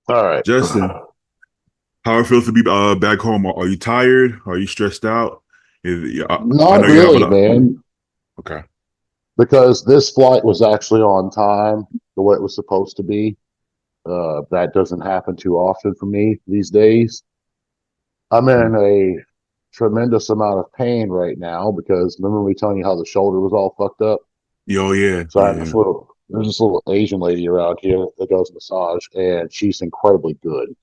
All right. Justin, how it feels to be back home? Are you tired? Are you stressed out? I know Not you have a really, lot. man, Okay. because this flight was actually on time the way it was supposed to be. That doesn't happen too often for me these days. I'm in a tremendous amount of pain right now because remember me telling you how the shoulder was all fucked up? Yo, yeah, So I have yeah, there's this little Asian lady around here that does massage, and she's incredibly good.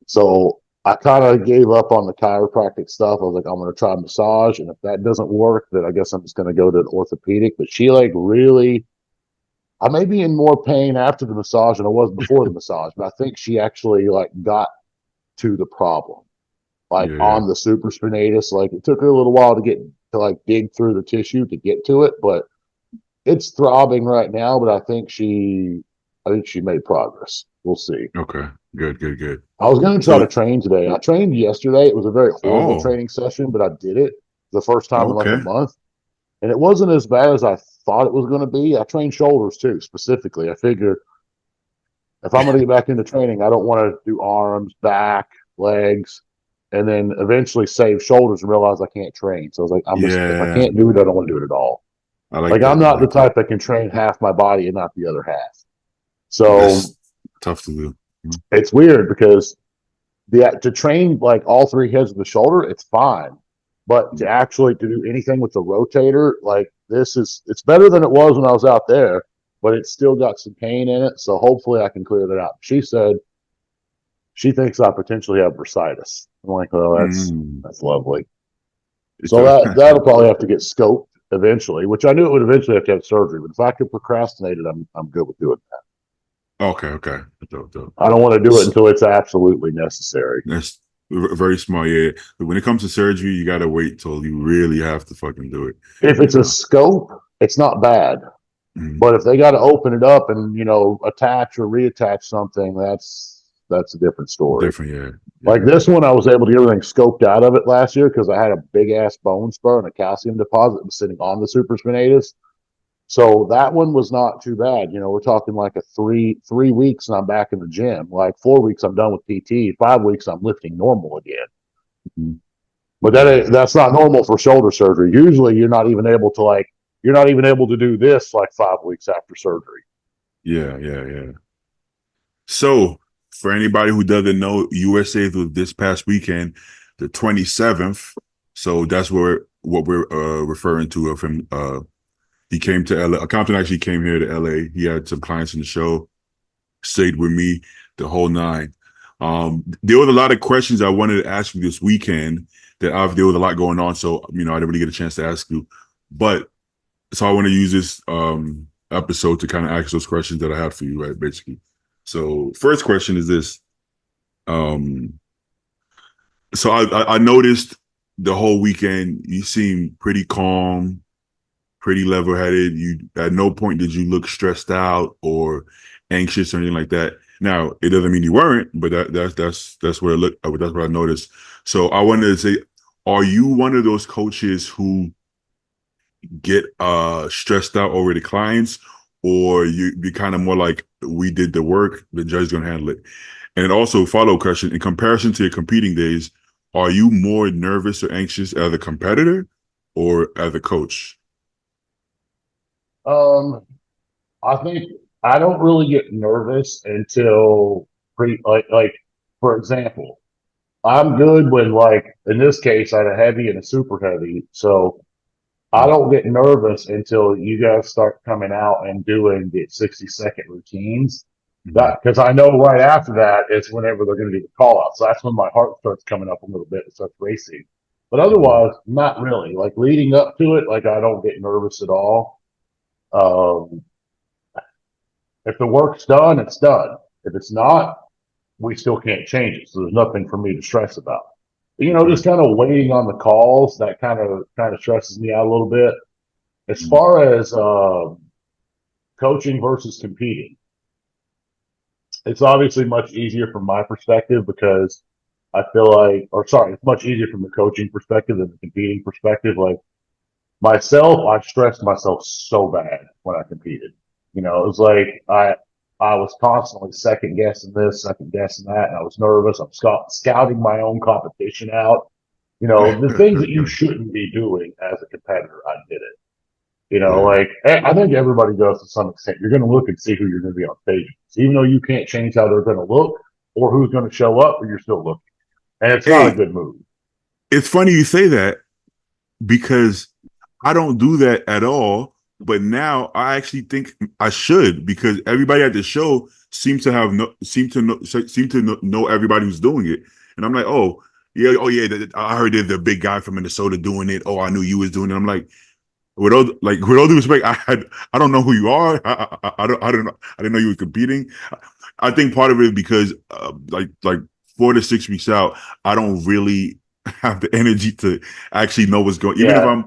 So I kind of gave up on the chiropractic stuff. I was like, I'm going to try massage. And if that doesn't work, then I guess I'm just going to go to an orthopedic. But she like really, I may be in more pain after the massage than I was before the massage, but I think she actually like got to the problem, like yeah, yeah. on the supraspinatus. Like it took her a little while to get to like dig through the tissue to get to it, but it's throbbing right now. But I think she made progress. We'll see. Okay. Good, good, good. I was going to try So, to train today. I trained yesterday. It was a very horrible oh, training session, but I did it the first time in like a okay. month. And it wasn't as bad as I thought it was going to be. I trained shoulders too, specifically. I figured if I'm going to get back into training, I don't want to do arms, back, legs, and then eventually save shoulders and realize I can't train. So I was like, if I Yeah, can't do it, I don't want to do it at all. I like Like I'm that. I not the like that. type that can train half my body and not the other half. So That's tough to do. Mhm. it's weird because to train like all three heads of the shoulder, it's fine. But to actually to do anything with the rotator, like it's better than it was when I was out there, but it's still got some pain in it. So hopefully I can clear that out. She said she thinks I potentially have bursitis. I'm like, well, that's Mm. that's lovely. It's So that'll probably have to get scoped eventually, which I knew it would eventually have to have surgery. But if I could procrastinate it, I'm good with doing that. okay, okay. Dope, dope. I don't want to do it until it's absolutely necessary. That's very smart. Yeah. But when it comes to surgery, you gotta wait till you really have to fucking do it. If it's a Uh, scope, it's not bad. mm, But if they got to open it up and attach or reattach something, that's a different story. different, yeah. Like Yeah. this one, I was able to get everything scoped out of it last year because I had a big ass bone spur and a calcium deposit that was sitting on the supraspinatus. So that one was not too bad. We're talking like a three weeks and I'm back in the gym. Like 4 weeks I'm done with PT. 5 weeks I'm lifting normal again. Mhm. But Yeah. that's not normal for shoulder surgery. Usually you're not even able to do this like 5 weeks after surgery. Yeah. Yeah. Yeah. So for anybody who doesn't know, USA was this past weekend, the 27th. So that's what we're referring to of him. He came to LA. Compton actually came here to LA. He had some clients in the show, stayed with me the whole nine. There was a lot of questions I wanted to ask you this weekend there was a lot going on. So, I didn't really get a chance to ask you, but so I want to use this episode to kind of ask those questions that I have for you, right? Basically. So first question is this. Um, so I noticed the whole weekend you seemed pretty calm, pretty level headed. You at no point did you look stressed out or anxious or anything like that. Now it doesn't mean you weren't, but that's what it looked. That's what I noticed. So I wanted to say, are you one of those coaches who get stressed out over the clients, or you be kind of more like we did the work, the judge's gonna handle it? And also follow question, in comparison to your competing days, are you more nervous or anxious as a competitor or as a coach? Um, I think I don't really get nervous until like for example, I'm good when like in this case I had a heavy and a super heavy. So I Mm-hmm. don't get nervous until you guys start coming out and doing the 60-second routines. Mm-hmm. That because I know right after that is whenever they're going to do the call out. So that's when my heart starts coming up a little bit and starts racing. But Mm-hmm. otherwise, not really. Like leading up to it, like I don't get nervous at all. Um, if the work's done, it's done. If it's not, we still can't change it. So there's nothing for me to stress about. Okay. Just kind of waiting on the calls that kind of stresses me out a little bit. As Mm-hmm. far as coaching versus competing, it's obviously much easier from my perspective because I feel like, or sorry, it's much easier from the coaching perspective than the competing perspective. Like myself, I stressed myself so bad when I competed. It was like I was constantly second guessing this, second guessing that, and I was nervous. I'm scouting my own competition out. You know, the things that you shouldn't be doing as a competitor, I did it. You know, Yeah. like I think everybody does to some extent. You're going to look and see who you're going to be on stage with. Even though you can't change how they're going to look or who's going to show up, but you're still looking. And it's not a Hey, good move. it's funny you say that because I don't do that at all. But now I actually think I should because everybody at the show seems to have no seem to know everybody who's doing it, and I'm like, oh yeah, I heard there's the big guy from Minnesota doing it. Oh, I knew you was doing it. I'm with all due respect, I don't know who you are. I don't know. I didn't know you were competing. I think part of it is because like 4 to 6 weeks out, I don't really have the energy to actually know what's going. Even if Yeah.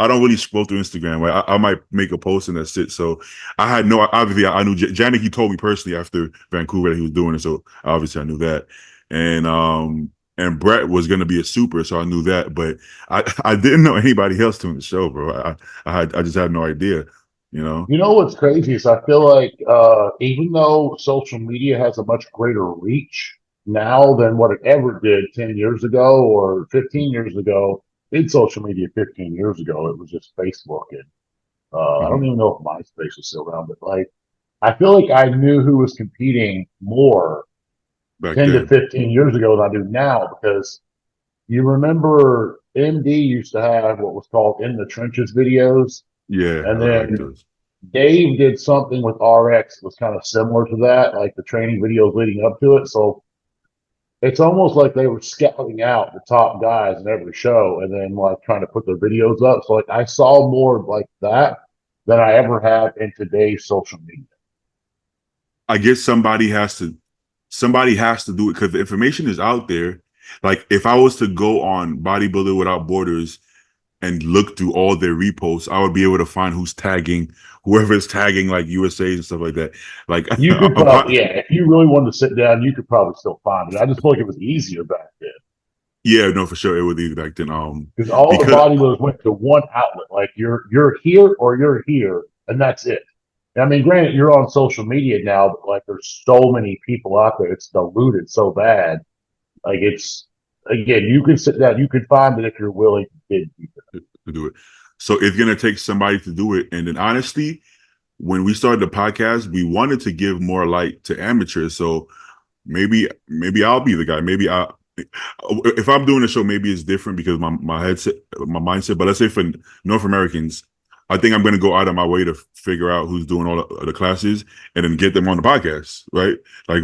I don't really scroll through Instagram. Right, I might make a post and that's it. So I had no. Obviously, I knew Janik. He told me personally after Vancouver that he was doing it. So obviously, I knew that. And Brett was going to be a super, so I knew that. But I didn't know anybody else doing the show, bro. I just had no idea. You know. You know what's crazy is I feel like even though social media has a much greater reach now than what it ever did 10 years ago or 15 years ago, in social media 15 years ago, it was just Facebook. And I don't Mhm. even know if MySpace was still around, but like, I feel like I knew who was competing more Back 10 to then. 15 years ago than I do now because you remember MD used to have what was called in the trenches videos. Yeah, And I like then those. Dave did something with RX that was kind of similar to that, like the training videos leading up to it. So it's almost like they were scouting out the top guys in every show and then like trying to put their videos up. So like I saw more like that than I ever have in today's social media. I guess somebody has to do it because the information is out there. Like if I was to go on Bodybuilder Without Borders and look through all their reposts, I would be able to find who's tagging whoever's tagging like USA and stuff like that. Like You could probably, yeah, if you really wanted to sit down, you could probably still find it. I just feel like it was easier back then yeah, no, for sure it would be back then. because all the Because bodybuilders went to one outlet. Like you're here or you're here, and that's it. I mean, granted, you're on social media now, but like there's so many people out there, it's diluted so bad. Like it's again, you can sit down, you can find it if you're willing to dig deeper. to do it. So it's gonna take somebody to do it. And then honestly, when we started the podcast, we wanted to give more light to amateurs. So maybe I'll be the guy. Maybe I if I'm doing a show, maybe it's different because my headset, my mindset. But let's say for North Americans, I think I'm going to go out of my way to figure out who's doing all the classes and then get them on the podcast, right? Like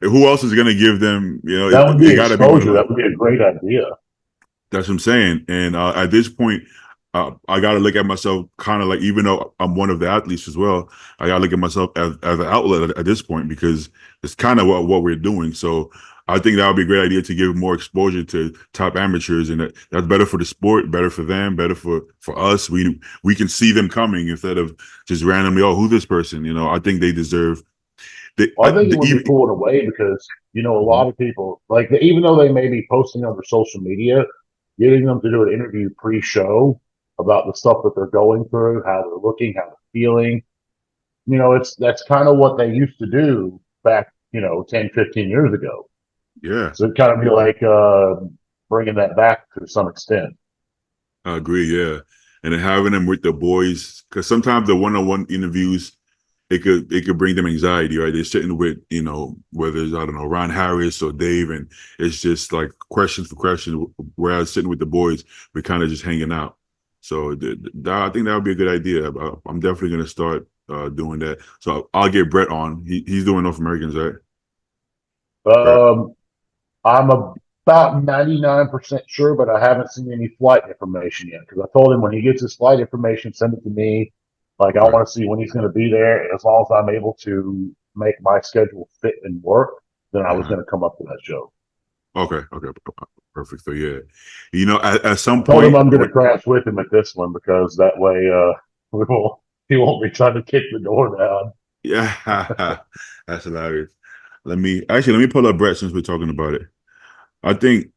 who else is going to give them? You know, That would it be got to be one of exposure. us. That would be a great idea. That's what I'm saying. And at this point, I got to look at myself kind of like, even though I'm one of the athletes as well, I got to look at myself as an outlet at this point because it's kind of what we're doing. So I think that would be a great idea to give more exposure to top amateurs, and that's better for the sport, better for them, better for us. We can see them coming instead of just randomly, oh, who this person? You know, I think they deserve. Well, I think it would be cool in a way because a lot of people like even though they may be posting on their social media, getting them to do an interview pre-show about the stuff that they're going through, how they're looking, how they're feeling. It's that's kind of what they used to do back, 10, 15 years ago. Yeah, So it kind of be like bringing that back to some extent. I agree. Yeah, and then having them with the boys because sometimes the one-on-one interviews it could bring them anxiety, right? They're sitting with, whether it's, I don't know, Ron Harris or Dave, and it's just like question for question. Whereas sitting with the boys, we're kind of just hanging out. So I think that would be a good idea. I'm definitely going to start doing that. So I'll get Brett on. He's doing North Americans, right? Brett. Um, I'm about 99% sure, but I haven't seen any flight information yet because I told him when he gets his flight information, send it to me. Like I Okay. want to see when he's going to be there. As long as I'm able to make my schedule fit and work, then I was Uh-huh. going to come up to that show. Okay. Okay. Perfect. So yeah, at I some told him point, I'm going to crash with him at this one because that way we won't, he won't be trying to kick the door down. yeah, that's hilarious. Let me pull up Brett since we're talking about it. I think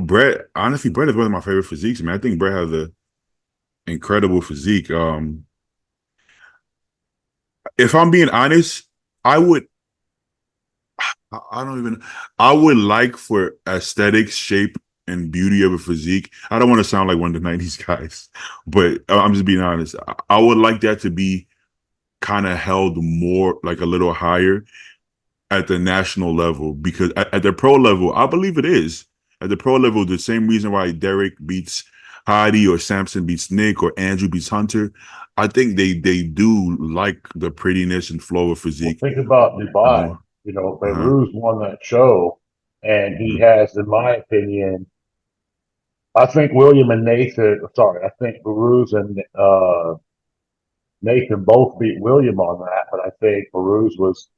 Brett is one of my favorite physiques, man. I think Brett has a incredible physique. If I'm being honest, I would. I don't even. I would like for aesthetics, shape, and beauty of a physique. I don't want to sound like one of the '90s guys, but I'm just being honest. I would like that to be kind of held more, like a little higher at the national level, because at the pro level, I believe it is. At the pro level, the same reason why Derek beats Heidi or Samson beats Nick or Andrew beats Hunter, I think they do like the prettiness and flow of Well, physique. think about You Dubai. know? You know, Uh-huh. Beirut's won that show, and he Mhm. has, in my opinion, I think William and Nathan. Sorry, I think Baruz and Nathan both beat William on that, but I think Baruz was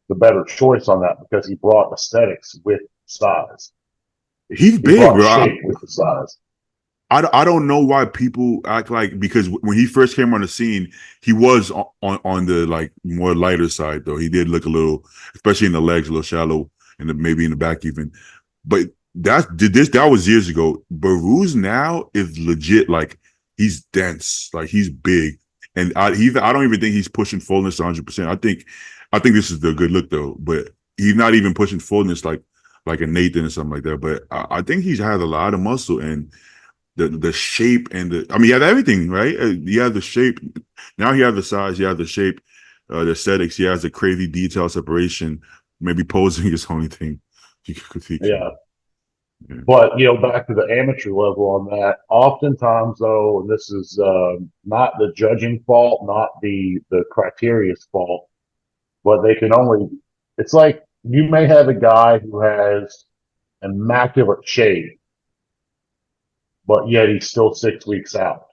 the better choice on that because he brought aesthetics with size. He's He big, brought bro. shape with the size. I don't know why people act like, because when he first came on the scene, he was on the like more lighter side though. He did look a little, especially in the legs, a little shallow, and maybe in the back even. But that was years ago. Baruz now is legit. Like, he's dense, like he's big, and I don't even think he's pushing fullness 100%. I think this is the good look though, but he's not even pushing fullness like a Nathan or something like that. But I think he's had a lot of muscle and the shape and I mean, he had everything, right? He had the shape. Now he has the size, he has the shape, the aesthetics, he has the crazy detail separation. Maybe posing is the only thing he could critique Yeah. him. Yeah. But, back to the amateur level on that, oftentimes, though, and this is not the judging fault, not the criteria's fault, but they can only, it's like you may have a guy who has immaculate shape, but yet he's still 6 weeks out.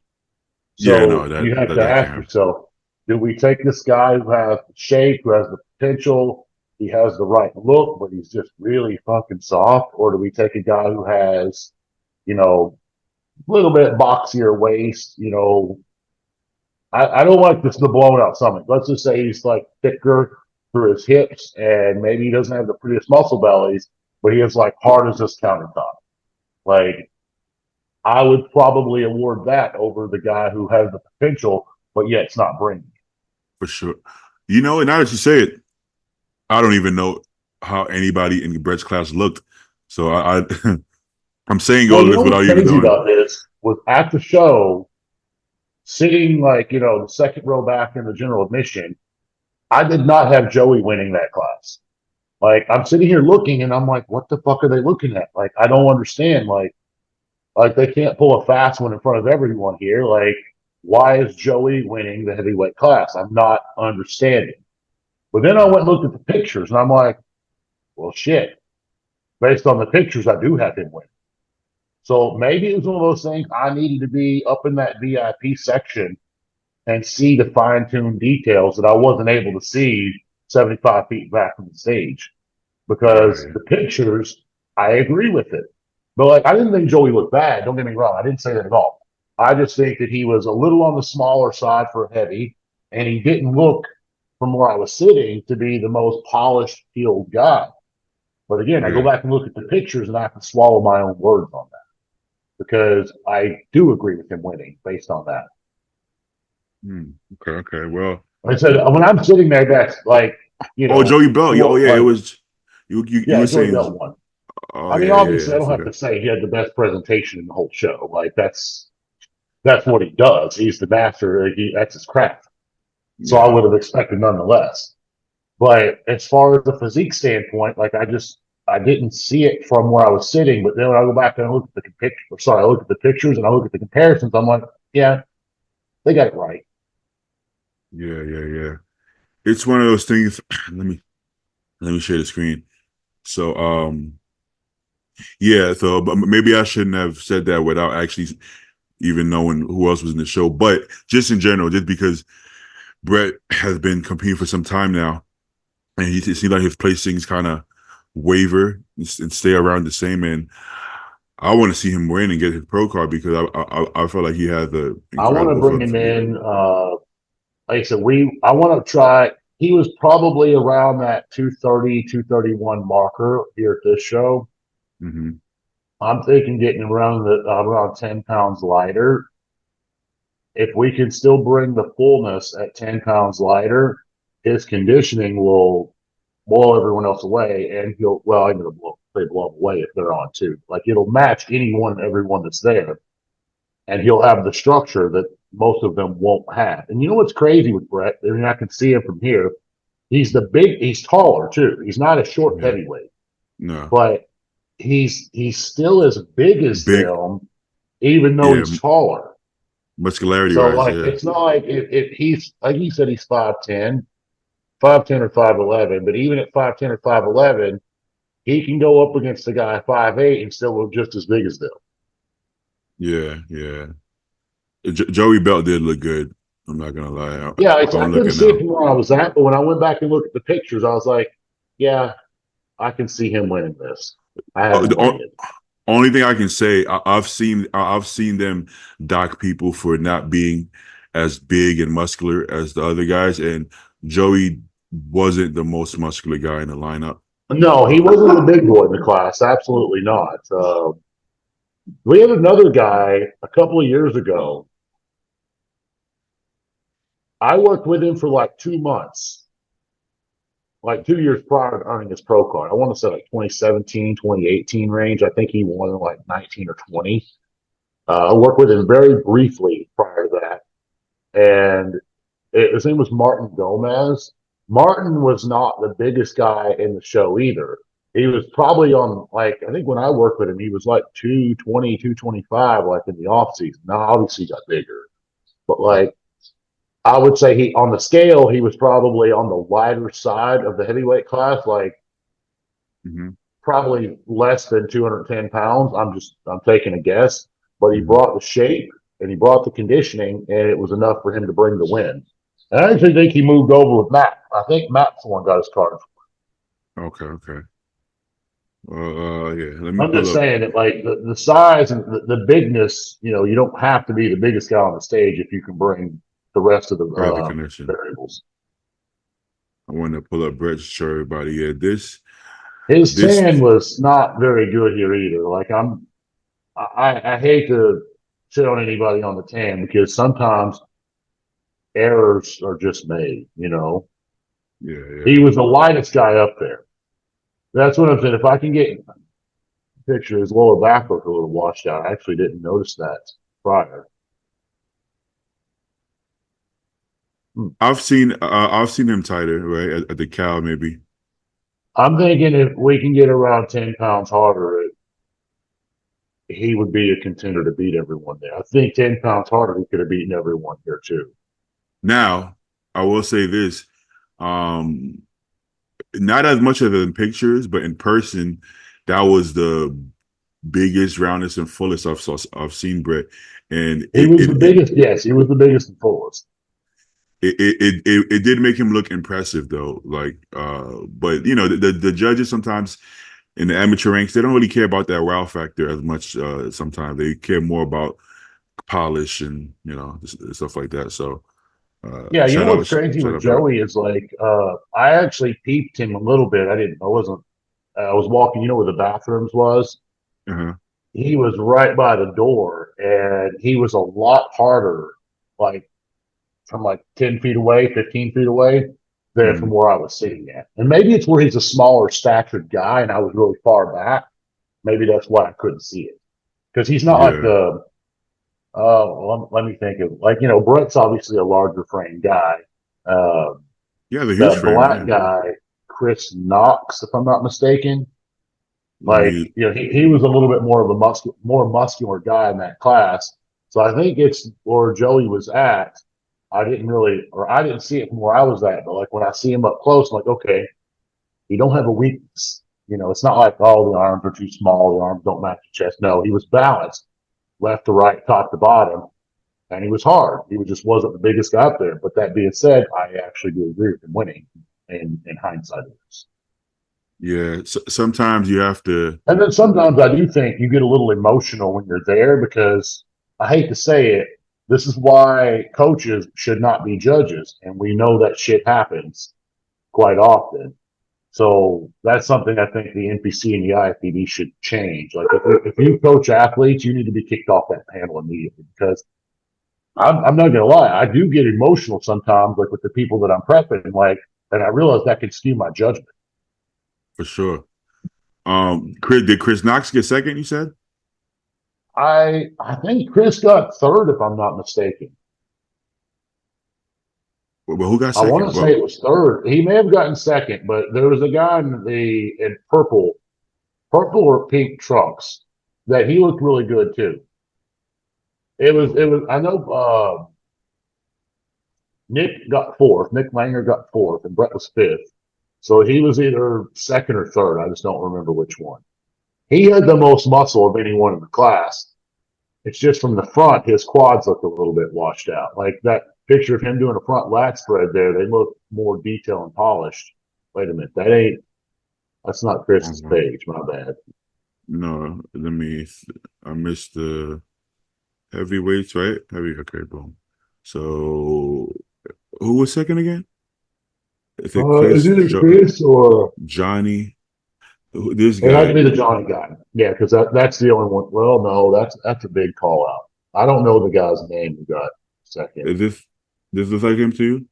Yeah, no, So you have to that can ask happen yourself, do we take this guy who has the shape, who has the potential, he has the right look, but he's just really fucking soft, or do we take a guy who has, a little bit boxier waist, I don't like this the blown out stomach. Let's just say he's like thicker through his hips and maybe he doesn't have the prettiest muscle bellies, but he is like hard as this countertop. Like I would probably award that over the guy who has the potential, but yet it's not bringing. for sure. And now that you say it, I don't even know how anybody in Brett's class looked. So I'm saying all Well, of this what's without even crazy knowing. about this was at the show, sitting like, the second row back in the general admission, I did not have Joey winning that class. Like I'm sitting here looking and I'm like, what the fuck are they looking at? Like I don't understand. Like they can't pull a fast one in front of everyone here. Like why is Joey winning the heavyweight class? I'm not understanding. But then I went and looked at the pictures and I'm like, well shit. Based on the pictures, I do have him win. So maybe it was one of those things I needed to be up in that VIP section and see the fine-tuned details that I wasn't able to see 75 feet back from the stage. Yeah, Because yeah. the pictures, I agree with it. But like, I didn't think Joey looked bad. Don't get me wrong. I didn't say that at all. I just think that he was a little on the smaller side for heavy, and he didn't look from where I was sitting to be the most polished, healed guy. But again, I go Yeah. back and look at the pictures, and I can swallow my own words on that because I do agree with him winning based on that. Okay, okay. Well, Like I said, when I'm sitting there, that's like, oh, Joey Bell. Oh, for yeah, it like, was you yeah, were Joey saying. Belt won. Oh, I mean, yeah, yeah, obviously, yeah. I I don't have forgot. to say he had the best presentation in the whole show. Like that's what he does. He's the master. That's his craft. So I Yeah. would have expected nonetheless. But as far as the physique standpoint, like I didn't see it from where I was sitting. But then when I go back and I look at the picture, sorry, I look at the pictures and I look at the comparisons, I'm like, yeah, they got it right. Yeah, yeah, yeah. It's one of those things. Let me share the screen. So, yeah. So, but maybe I shouldn't have said that without actually even knowing who else was in the show. But just in general, just because Brett has been competing for some time now, and it seems like his placings kind of waver and stay around the same. And I want to see him win and get his pro card because I felt like he had the I want to incredible bring him physique. in. Like I said, I want to try. He was probably around that 230, 231 marker here at this show. Mm-hmm. I'm thinking getting around 10 pounds lighter. If we can still bring the fullness at 10 pounds lighter, his conditioning will blow everyone else away, and I'm going to blow them away if they're on too. Like it'll match anyone and everyone that's there, and he'll have the structure that most of them won't have. And you know what's crazy with Brett? I mean, I can see him from here. He's taller too. He's not a short Yeah. heavyweight, No. but he's still as big as Big. them, even though Yeah. he's taller. Muscularity So wise. like, Yeah. it's not like if he's like you said, he's 5'10" or 5'11", but even at 5'10" or 5'11", he can go up against a guy 5'8" and still look just as big as them. Yeah. Yeah. Joey Belt did look good. I'm not gonna lie. Yeah, I I'm couldn't looking see it now. from where I was at, but when I went back and looked at the pictures, I was like, yeah, I can see him winning this. I have him The winning it. only thing I can say, I've seen them dock people for not being as big and muscular as the other guys, and Joey wasn't the most muscular guy in the lineup. No, he wasn't the big boy in the class. Absolutely not. We had another guy a couple of years ago. I worked with him for like 2 months, like 2 years prior to earning his pro card. I want to say like 2017, 2018 range. I think he won in like 19 or 20. I worked with him very briefly prior to that. And his name was Martin Gomez. Martin was not the biggest guy in the show either. He was probably on, like, I think when I worked with him, he was like 220, 225, like in the off season. Now, obviously, he got bigger, but like, I would say on the scale, he was probably on the lighter side of the heavyweight class, like Hmm. probably less than 210 pounds. I'm taking a guess, but he Hmm. brought the shape and he brought the conditioning, and it was enough for him to bring the win. And I actually think he moved over with Matt. I think Matt's the one got his card. Okay, okay. Yeah. Let me I'm pull just up saying that, like, the size and the bigness, you don't have to be the biggest guy on the stage if you can bring the rest of the the connection. variables. I want to pull up Brett's show everybody. Yeah, His tan this. was not very good here either. Like I hate to shit on anybody on the tan because sometimes errors are just made. Yeah, He yeah. was the lightest guy up there. That's what I'm saying. If I can get a picture, his lower back looked a little washed out. I actually didn't notice that prior. Hmm. I've seen him tighter, right, at the cow maybe. I'm thinking if we can get around 10 pounds harder, he would be a contender to beat everyone there. I think 10 pounds harder, he could have beaten everyone here too. Now, I will say this, um, not as much of in pictures, but in person, that was the biggest, roundest, and fullest I've seen Brett, and He was the biggest. Yes, he was the biggest and fullest. it did make him look impressive though. Like, but the judges sometimes in the amateur ranks they don't really care about that wow factor as much. Sometimes they care more about polish and stuff like that. So Yeah, you know shout what's out, crazy shout with out, Brett. Joey is like I actually peeped him a little bit. I wasn't I was walking, where the bathrooms was. Uh-huh. He was right by the door and he was a lot harder, like from like 10 feet away, 15 feet away, than from Mm-hmm. where I was sitting at. And maybe it's where he's a smaller statured guy and I was really far back. Maybe that's why I couldn't see it. Because he's not like Yeah, the let me think of, like, Brett's obviously a larger frame guy. Uh, yeah, the huge the frame. black Yeah, guy, Chris Knox, if I'm not mistaken, like, he, he was a little bit more of a more muscular guy in that class. So I think it's where Joey was at. I didn't see it from where I was at, but like when I see him up close, I'm like, okay, he don't have a weakness. It's not like, oh, the arms are too small, the arms don't match the chest. No, he was balanced, left to right, top to bottom, and he was hard. He just wasn't the biggest guy up there. But that being said, I actually do agree with him winning in hindsight of this. yeah. Sometimes you have to. And then sometimes I do think you get a little emotional when you're there because I hate to say it, this is why coaches should not be judges. And we know that shit happens quite often. So that's something I think the NPC and the IFBB should change. Like if you coach athletes, you need to be kicked off that panel immediately because I'm not going to lie. I do get emotional sometimes, like with the people that I'm prepping. Like And I realized that could skew my judgment. For sure. Did Chris Knox get second, you said? I think Chris got third, if I'm not mistaken. Well, who got I want second? to say Well, it was third. He may have gotten second, but there was a guy in purple or pink trunks that he looked really good too. It was. I know Nick got fourth. Nick Langer got fourth, and Brett was fifth. So he was either second or third. I just don't remember which one. He had the most muscle of anyone in the class. It's just from the front, his quads look a little bit washed out. Like that picture of him doing a front lat spread there, they look more detailed and polished. Wait a minute, that's not Chris's page. My bad. no, I missed the heavyweights, right? Okay, boom. So who was second again? Is it Is Chris, it Chris or Johnny? This it had guy. to be the Johnny guy? Yeah, because that's the only one. Well, no, that's a big call out. I don't know the guy's name who got second. Is this looks like him to you?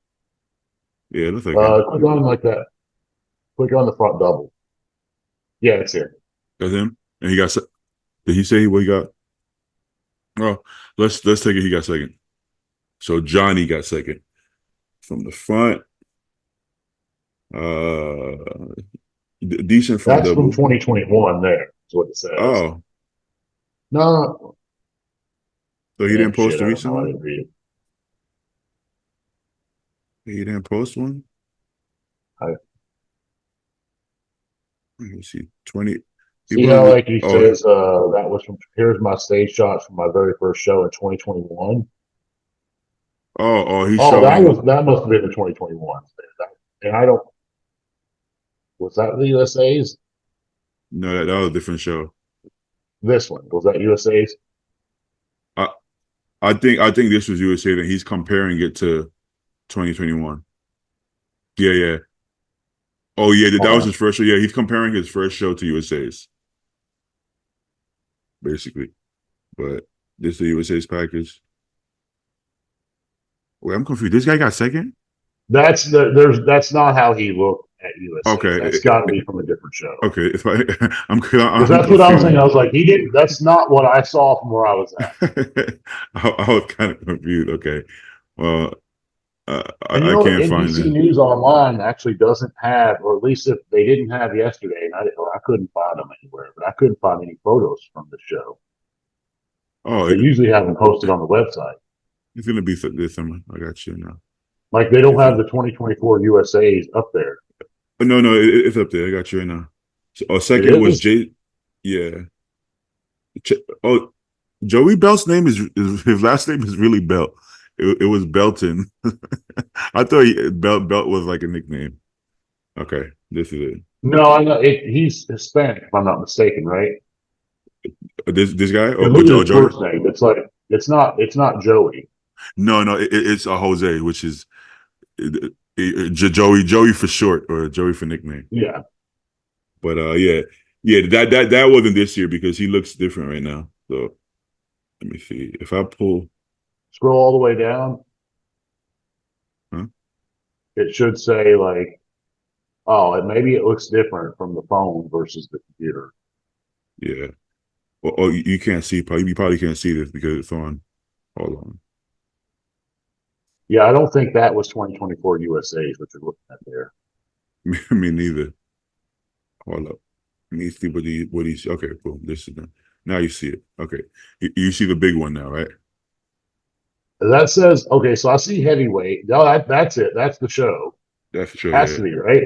Yeah, it looks like him. Click on like that. Click on the front double. Yeah, it's here. That's him. And he got. Did he say what he got? Oh, let's take it. He got second. So Johnny got second from the front. Decent front That's from double. 2021. There is what it says. Oh, No, so he didn't post shit. a I don't recent know. I one. didn't read it. He didn't post one. I, Let me see. 20. He See how posted. like he Oh, says that was from here's my stage shots from my very first show in 2021. He's Oh, showing. that must have been the 2021. And I don't was that the USA's? No, that was a different show. This one was that USA's? I I think this was USA that he's comparing it to 2021. Yeah, yeah. Oh yeah, that Hold was on. his first show. Yeah, he's comparing his first show to USA's basically. But this is the USA's package. Wait, I'm confused. This guy got second? That's not how he looked at USA's. Okay, That's got to be from a different show. okay. If I, Because I'm that's what I was saying. confused. I was like, he didn't. That's not what I saw from where I was at. I was kind of confused. Okay, well, And you I know, can't find NBC it. News Online actually doesn't have, or at least if they didn't have yesterday, and I couldn't find them anywhere, but I couldn't find any photos from the show. Oh, They usually have them posted on the website. it's gonna be this summer. I got you now. Like they don't have the 2024 USA's up there. No, no, it's up there. I got you right now. So, It second was is. Jay. Yeah. Oh, Joey Belt's name is his last name is really Belt. It was Belton. I thought Belt was like a nickname. Okay, this is it. No, I know he's Hispanic, if I'm not mistaken, right? This guy It or was his Joey? first name. It's like it's not Joey. No, no, it's a Jose, which is Joey for short or Joey for nickname. Yeah. But yeah, yeah, that wasn't this year because he looks different right now. So let me see if I pull. Scroll all the way down. Huh? It should say like, oh, maybe it looks different from the phone versus the computer. Yeah. Well, oh, you can't see. You probably can't see this because it's on. Hold on. Yeah, I don't think that was 2024 USA's, what you're looking at there. Me neither. Hold up. Let me see what he. Okay, boom. This is done. Now you see it. Okay, you see the big one now, right? That says okay. So I see heavyweight. No, that's it. That's the show. That's true. Has Yeah, to be right.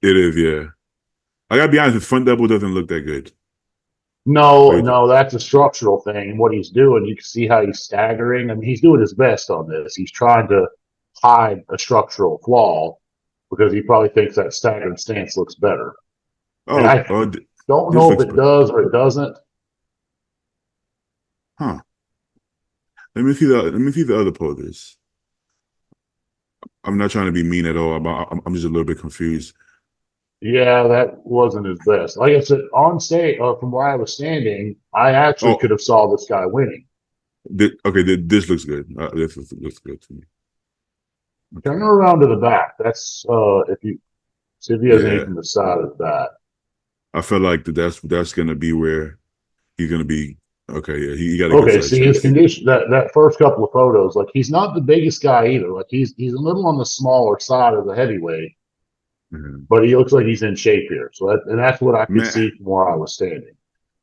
it is. Yeah, I gotta be honest. His front double doesn't look that good. No, Like, no, that's a structural thing. And what he's doing, you can see how he's staggering. I mean, he's doing his best on this. He's trying to hide a structural flaw because he probably thinks that staggered stance looks better. And I don't this know if looks it better. does or it doesn't. Huh? Let me see the other poses. I'm not trying to be mean at all. I'm just a little bit confused. Yeah, that wasn't his best. Like I said, on stage, from where I was standing, I actually Oh, could have saw this guy winning. okay. This looks good. This looks good to me. Turn her around to the back. That's if you see if he has any Yeah, from the side of that. I feel like that's gonna be where he's gonna be. Okay, yeah, he got a good Okay, side see his chest. condition that first couple of photos, like he's not the biggest guy either. Like he's a little on the smaller side of the heavyweight, Mhm. but he looks like he's in shape here. So that's what I could Man, see from where I was standing.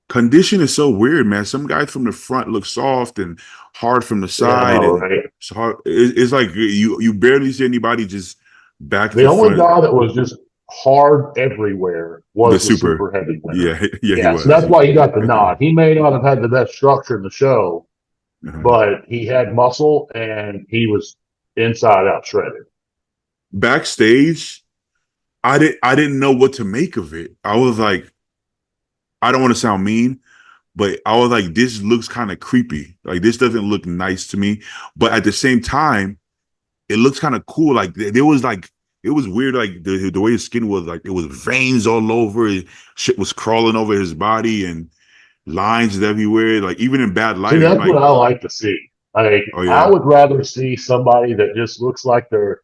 condition is so weird, man. Some guys from the front look soft and hard from the Yeah, I side, know, and right? it's hard. It's like you barely see anybody just back The to only front. guy that was just hard everywhere The was the super, super heavy winner. yeah, yeah, he Yeah, so was. that's why he got the nod. He may not have had the best structure in the show, Uh-huh. but he had muscle and he was inside out shredded. Backstage, I didn't know what to make of it. I was like, I don't want to sound mean, but I was like, this looks kind of creepy. Like this doesn't look nice to me. But at the same time, it looks kind of cool. Like there was like it was weird. Like the way his skin was, like it was veins all over. Shit was crawling over his body and lines everywhere. Like even in bad See, lighting, I'm that's like, what I like to see. Like, oh I yeah, would rather see somebody that just looks like they're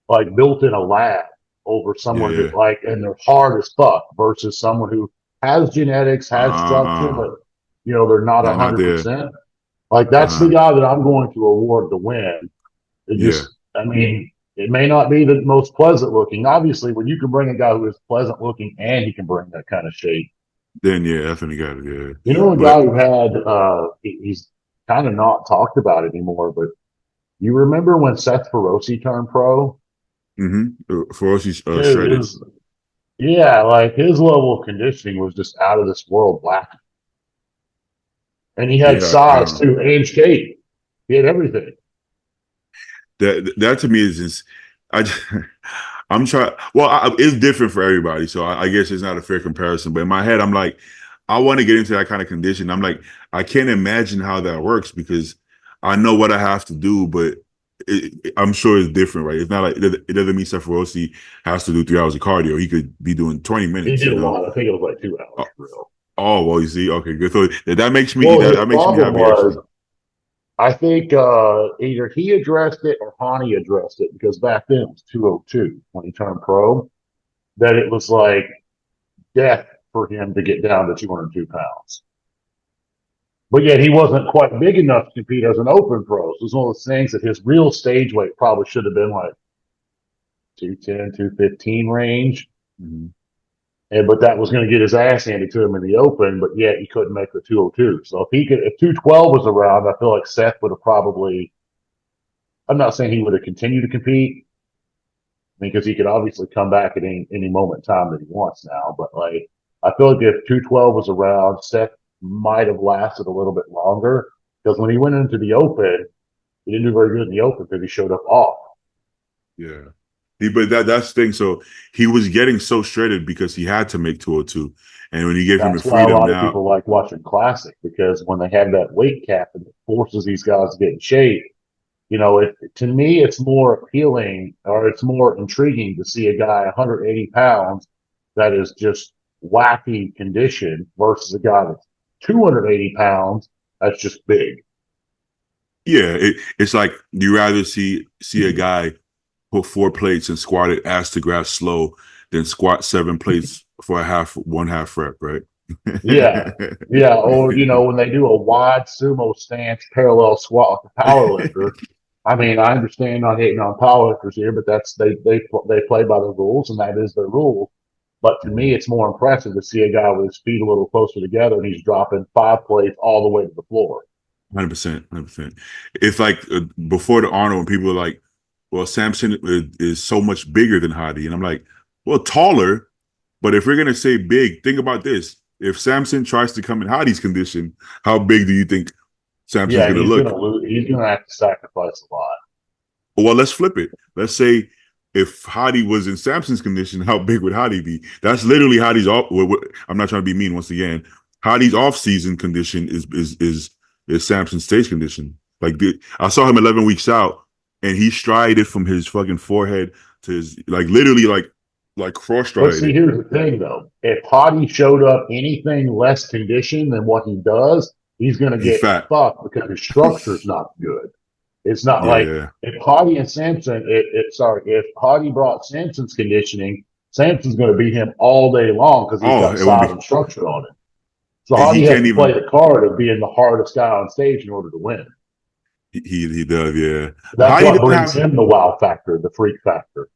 like built in a lab over yeah, someone who yeah. like and they're hard as fuck versus someone who has genetics, has structure, Uh, but they're not a not hundred there. percent. Like that's the Uh, guy that I'm going to award the win. It yeah. just, I mean, it may not be the most pleasant looking. Obviously, when you can bring a guy who is pleasant looking and he can bring that kind of shape. Then yeah, definitely got it. Yeah, You know, a but guy who had, he's kind of not talked about anymore, but you remember when Seth Feroce turned pro? for us, he's Dude, shredded. his, yeah, like his level of conditioning was just out of this world black. And he had Yeah, size too, and shape. He had everything. that to me is just I just, I'm trying. Well, it's different for everybody, so I guess it's not a fair comparison. But in my head, I'm like, I want to get into that kind of condition. I'm like, I can't imagine how that works because I know what I have to do, but I'm sure it's different, right? It's not like it doesn't mean Seth Rossi has to do 3 hours of cardio. He could be doing 20 He minutes, did you a know. lot. I think it was like 2 hours Oh, for real. oh, well, you see, okay, good. So that makes me Well, his that makes me problem happy was actually. I think either he addressed it or Hani addressed it because back then it was 202 when he turned pro. That it was like death for him to get down to 202 pounds. But yet he wasn't quite big enough to compete as an open pro. So it was one of those things that his real stage weight probably should have been like 210, 215 range. Mhm. But that was going to get his ass handed to him in the open, but yet he couldn't make the 202. So if 212 was around, I feel like Seth would have probably, I'm not saying he would have continued to compete, because he could obviously come back at any moment in time that he wants now. But like, I feel like if 212 was around, Seth might have lasted a little bit longer because when he went into the open, he didn't do very good in the open because he showed up off. Yeah. But that's the thing. So he was getting so shredded because he had to make 202. And when you give him the That's why a freedom lot of now, people like watching Classic because when they have that weight cap and it forces these guys to get in shape, to me, it's more appealing or it's more intriguing to see a guy 180 pounds that is just wacky condition versus a guy that's 280 pounds that's just big. yeah, it's like you rather see a guy put 4 plates and squat it ass to graph slow than squat 7 plates for one half rep, right? Yeah. Yeah. Or, when they do a wide sumo stance parallel squat with a power lifter. I mean, I understand not hating on powerlifters here, but that's they play by the rules and that is their rule. But to me, it's more impressive to see a guy with his feet a little closer together and he's dropping 5 plates all the way to the floor. 100%, 100%. It's like before the Arnold, when people were like, "Well, Samson is so much bigger than Hadi," and I'm like, "Well, taller." But if we're gonna say big, think about this: if Samson tries to come in Hadi's condition, how big do you think Samson's Yeah, gonna he's look? gonna lose. He's gonna have to sacrifice a lot. Well, let's flip it. Let's say if Hadi was in Samson's condition, how big would Hadi be? That's literally Hadi's off. I'm not trying to be mean once again. Hadi's off-season condition is Samson's stage condition. Like I saw him 11 weeks out, and he strided from his fucking forehead to his like literally like cross But see, strided. here's the thing though: if Hadi showed up anything less conditioned than what he does, he's gonna He's get fat. fucked because his structure's not good. It's not like Yeah. if Hardy and Sampson, if Hardy brought Sampson's conditioning, Sampson's going to beat him all day long because he's Oh, got it won't size be. and structure on it. So He Hardy has can't to play even. the card of being the hardest guy on stage in order to win. He does. Yeah. That's Hottie what doesn't brings have. him the wow factor, the freak factor.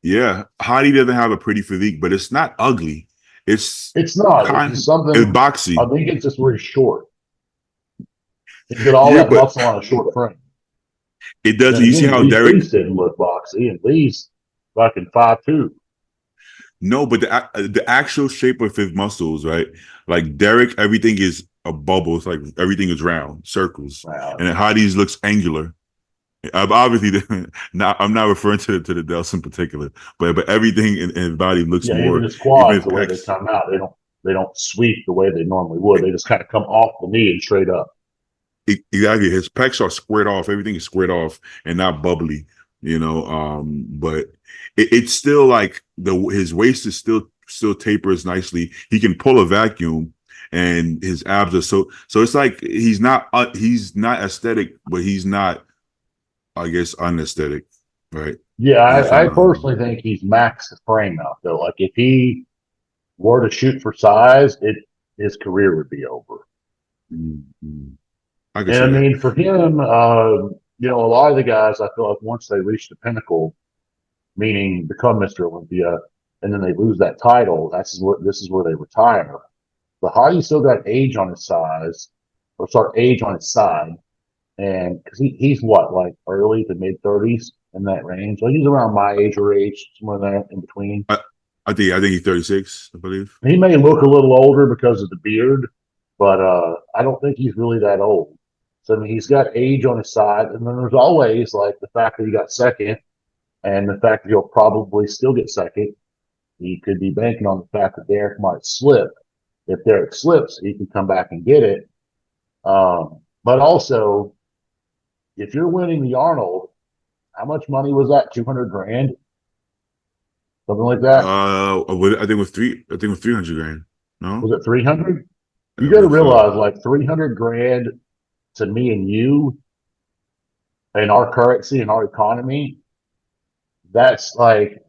Yeah, Hottie doesn't have a pretty physique, but it's not ugly. It's It's not. It's kind just of it's something. I boxy. think it's just where he's short. He's got all Yeah, that but muscle on a short frame. it But then doesn't. You see again, how Lee Derek? didn't look boxy, and Lee's fucking 5'2". No, but the actual shape of his muscles, right? Like Derek, everything is a bubble. It's like everything is round, circles, and then Hottie's looks angular. Obviously, not. I'm not referring to the delts in particular, but everything in his body looks Yeah, even more. his Even quads, his the way they pecs. come out, they don't sweep the way they normally would. They just kind of come off the knee and straight up. Exactly. His pecs are squared off. Everything is squared off and not bubbly, but it's still like his waist is still tapers nicely. He can pull a vacuum and his abs are so it's like he's not aesthetic, but he's not, I guess, unaesthetic, right? Yeah, He's I personally think he's maxed the frame out though. Like if he were to shoot for size, his career would be over. mm, mm. I can And see I that. mean, for him, a lot of the guys, I feel like once they reach the pinnacle, meaning become Mr. Olympia, and then they lose that title, this is where they retire. But Hardy still got age on his size, or sorry, age on his side, and because he's what, like early to mid 30s in that range. Like he's around my age or age, somewhere there in between. I, I think he's 36, I believe. He may look a little older because of the beard, but I don't think he's really that old. So I mean, he's got age on his side, and then there's always like the fact that he got second, and the fact that he'll probably still get second. He could be banking on the fact that Derek might slip. If Derek slips, he can come back and get it. But also, if you're winning the Arnold, how much money was that? 200 grand, something like that. I think it was three. I think it was 300 grand. No, Was it 300? I You got to believe so. realize, like 300 grand to me and you in our currency and our economy, that's like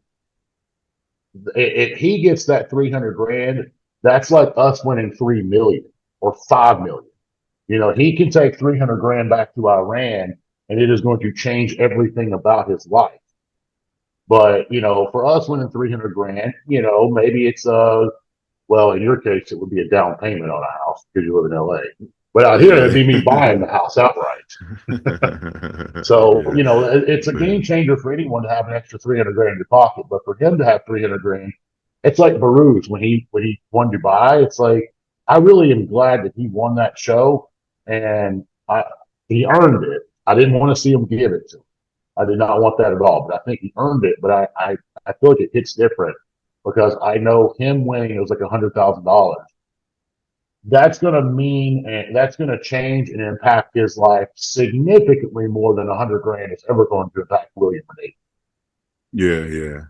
if he gets that 300 grand, that's like us winning 3 million or 5 million. He can take 300 grand back to Iran, and it is going to change everything about his life. But for us winning 300 grand, maybe it's well, in your case, it would be a down payment on a house because you live in LA. But out here, it'd Yeah. be me buying the house outright. So, Yeah. it's a game Man. changer for anyone to have an extra 300 grand in your pocket. But for him to have 300 grand, it's like Baruch when he won Dubai. It's like, I really am glad that he won that show, and he earned it. I didn't want to see him give it to him. I did not want that at all, but I think he earned it. But I feel like it hits different because I know him winning, it was like $100,000. That's going to mean, and that's going to change and impact his life significantly more than 100 grand is ever going to impact William Renee. Yeah, yeah.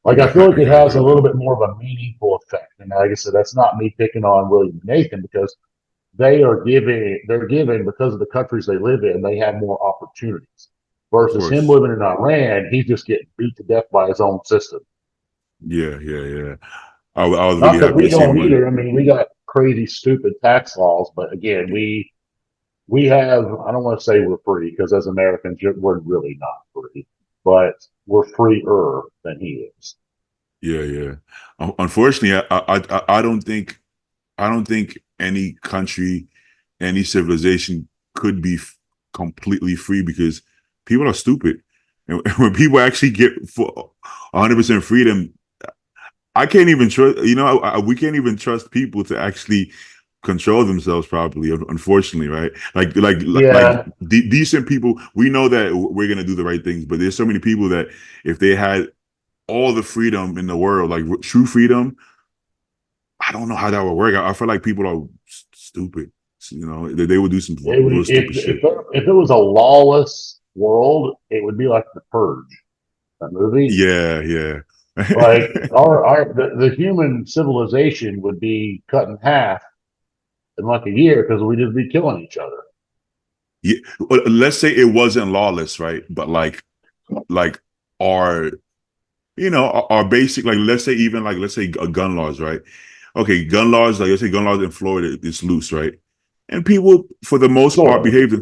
Like, I feel like I it gotta has agree a with little that. bit more of a meaningful effect. And like I said, that's not me picking on William and Nathan because they're giving because of the countries they live in, they have more opportunities. Of Versus him course. living in Iran, he's just getting beat to death by his own system. Yeah, yeah, yeah. I was really Not that happy we to see him don't win. either. I mean, we got crazy, stupid tax laws, but again, we have. I don't want to say we're free because as Americans, we're really not free, but we're freer than he is. Yeah, yeah. Unfortunately, I don't think any country, any civilization could be completely free because people are stupid. And when people actually get for 100% freedom, I can't even trust. We can't even trust people to actually control themselves properly. Unfortunately, right? Like Yeah, decent people. We know that we're gonna do the right things, but there's so many people that if they had all the freedom in the world, like true freedom, I don't know how that would work. I feel like people are stupid. They would do some it would real stupid if shit. if it was a lawless world, it would be like The Purge, that movie. Yeah, yeah. Like the human civilization would be cut in half in like a year because we'd just be killing each other. Yeah, let's say it wasn't lawless, right? But like our our basic, like, let's say even like, let's say gun laws, right? Okay, gun laws, like let's say gun laws in Florida, it's loose, right? And people for the most part Sort of, behave.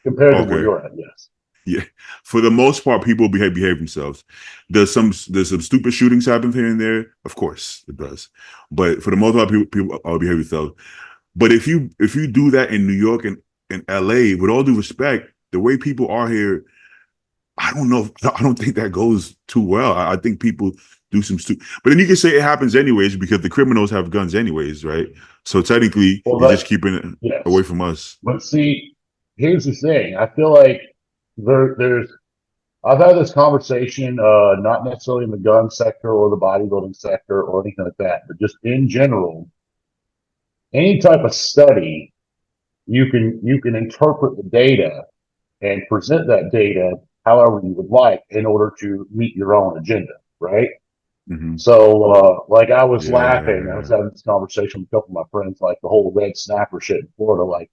compared to where Okay, you're at, yes. yeah, for the most part, people behave themselves. There's some stupid shootings happen here and there, of course it does, but for the most part, people behave themselves. But if you do that in New York and LA, with all due respect, the way people are here, I don't know. I don't think that goes too well. I think people do some stupid. But then you can say it happens anyways because the criminals have guns anyways, right? So technically, Well, you're just that keeping it away yes, from us. but see, here's the thing. I feel like there's. I've had this conversation, not necessarily in the gun sector or the bodybuilding sector or anything like that, but just in general, any type of study, you can interpret the data and present that data however you would like in order to meet your own agenda, right? Hmm. So, like I was laughing, I was Yeah. having this conversation with a couple of my friends, like the whole red snapper shit in Florida. Like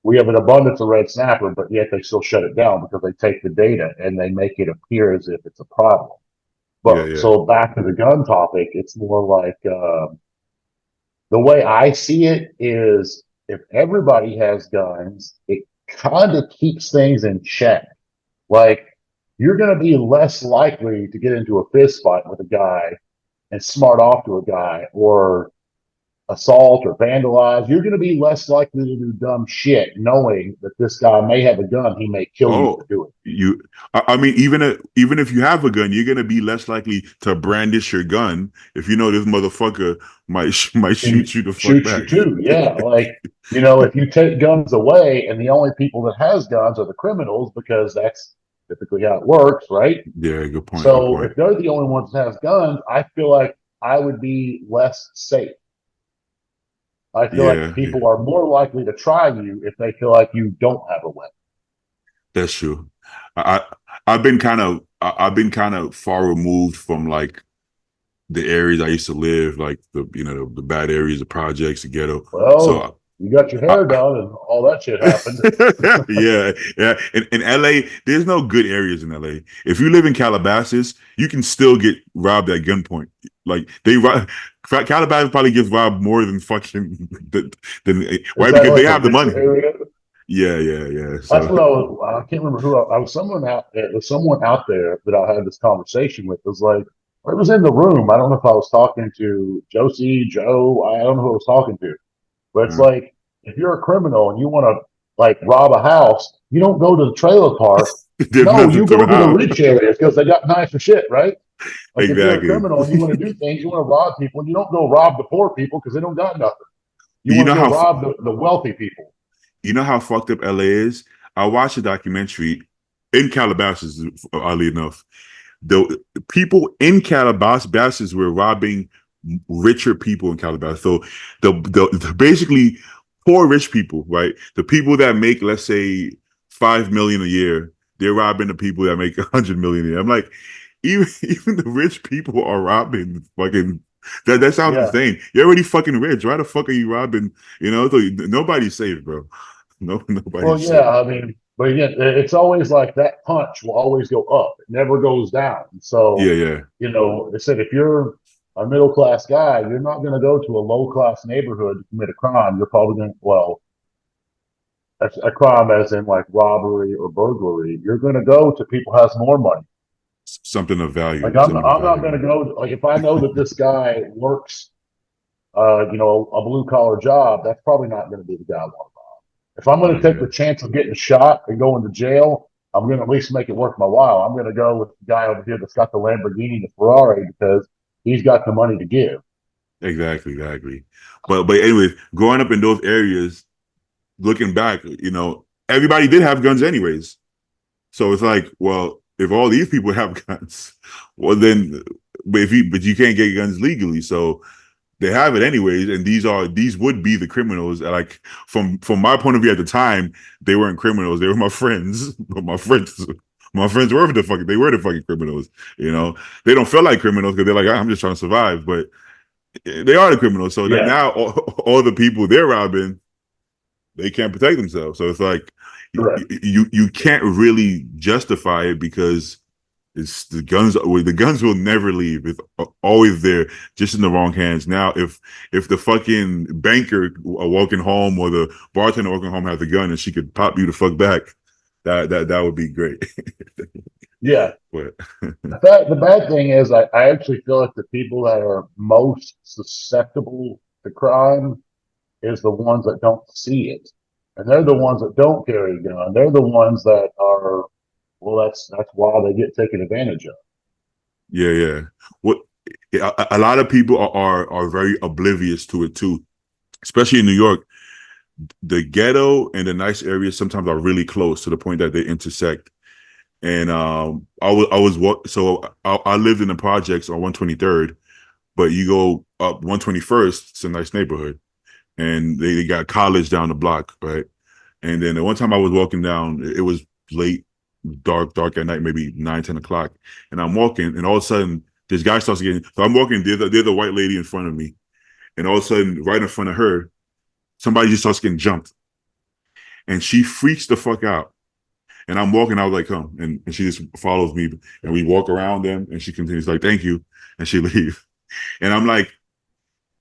we have an abundance of red snapper, but yet they still shut it down because they take the data and they make it appear as if it's a problem. Yeah. But Yeah. so back to the gun topic, it's more like the way I see it is if everybody has guns, it kind of keeps things in check. Like you're going to be less likely to get into a fist fight with a guy and smart off to a guy or assault or vandalize. You're going to be less likely to do dumb shit knowing that this guy may have a gun. He may kill you for Oh, doing you. I mean, even if you have a gun, you're gonna be less likely to brandish your gun if you know this motherfucker might it and shoot you the fuck shoot you back. too. Yeah. Like, if you take guns away and the only people that has guns are the criminals because that's typically how it works, right? Yeah, good point. Good So if point. they're the only ones that has guns, I feel like I would be less safe. I feel like Yeah, people yeah, are more likely to try you if they feel like you don't have a weapon. that's true. I I've been kind of far removed from like the areas I used to live, like the bad areas, the projects, the ghetto. Well, So you got your hair done and all that shit happened. yeah, yeah. In LA, there's no good areas in LA. If you live in Calabasas, you can still get robbed at gunpoint. Like Calabasas probably gets robbed more than fucking than Is why? that Because they like a have the richer money. area? Yeah, yeah, yeah. That's So what I can't remember who I was. Someone out there, was someone out there that I had this conversation with. It was like, or it was in the room. I don't know if I was talking to Josie, Joe. I don't know who I was talking to, but it's uh, like if you're a criminal and you want to like rob a house, you don't go to the trailer park. there's No, nothing you to go to the rob. rich areas because they got nicer shit, right? Like if you're a Exactly. criminal and you want to do things, you want to rob people, and you don't go rob the poor people because they don't got nothing. You You want to know go how rob the wealthy people. you know how fucked up LA is. I watched a documentary in Calabasas, oddly enough. The people in Calabasas were robbing richer people in Calabasas. So the basically poor rich people, right? The people that make, let's say, 5 million a year, they're robbing the people that make 100 million a year. I'm like, even the rich people are robbing fucking. That sounds Yeah. insane. You're already fucking rich. Why the fuck are you robbing? So nobody's safe, bro. No, Well, nobody's yeah. safe. I mean, but again, it's always like that punch will always go up. It never goes down. Yeah, So, yeah, they said if you're a middle class guy, you're not going to go to a low class neighborhood to commit a crime. You're probably going to, well, a crime as in like robbery or burglary. You're going to go to people who has more money. something of Like value. I'm, Something of I'm not going value. to go. Like if I know that this guy works, a blue collar job, that's probably not going to be the guy I want. If I'm going to take Yeah, the chance of getting shot and going to jail, I'm going to at least make it worth my while. I'm going to go with the guy over here that's got the Lamborghini, the Ferrari, because he's got the money to give. exactly, exactly. But anyways, growing up in those areas, looking back, everybody did have guns anyways. So it's like, well, if all these people have guns, well then, but you can't get guns legally, so they have it anyways. And these would be the criminals. Like from my point of view at the time, they weren't criminals. They were my friends, but my friends were the fucking criminals. They don't feel like criminals because they're like, I'm just trying to survive, but they are the criminals. So that Yeah. now all the people they're robbing, they can't protect themselves. So it's like Correct. you can't really justify it because it's the guns. The guns will never leave. It's always there, just in the wrong hands. Now, if the fucking banker walking home or the bartender walking home has a gun and she could pop you the fuck back, that would be great. Yeah. But The bad thing is, I actually feel like the people that are most susceptible to crime is the ones that don't see it. And they're the ones that don't carry a gun. They're the ones that are, well, that's why they get taken advantage of. yeah. What a lot of people are very oblivious to it too, especially in New York. The ghetto and the nice areas sometimes are really close to the point that they intersect. And I lived in the projects on 123rd, but you go up 121st, it's a nice neighborhood, and they got college down the block, right? And then the one time I was walking down, it was late, dark at night, maybe 9, 10 o'clock, and I'm walking, and all of a sudden this guy starts getting. So I'm walking, there's a white lady in front of me, and all of a sudden, right in front of her, somebody just starts getting jumped, and she freaks the fuck out. And I'm walking, I was like, come. And she just follows me. And we walk around them and she continues like, thank you. And she leaves. And I'm like,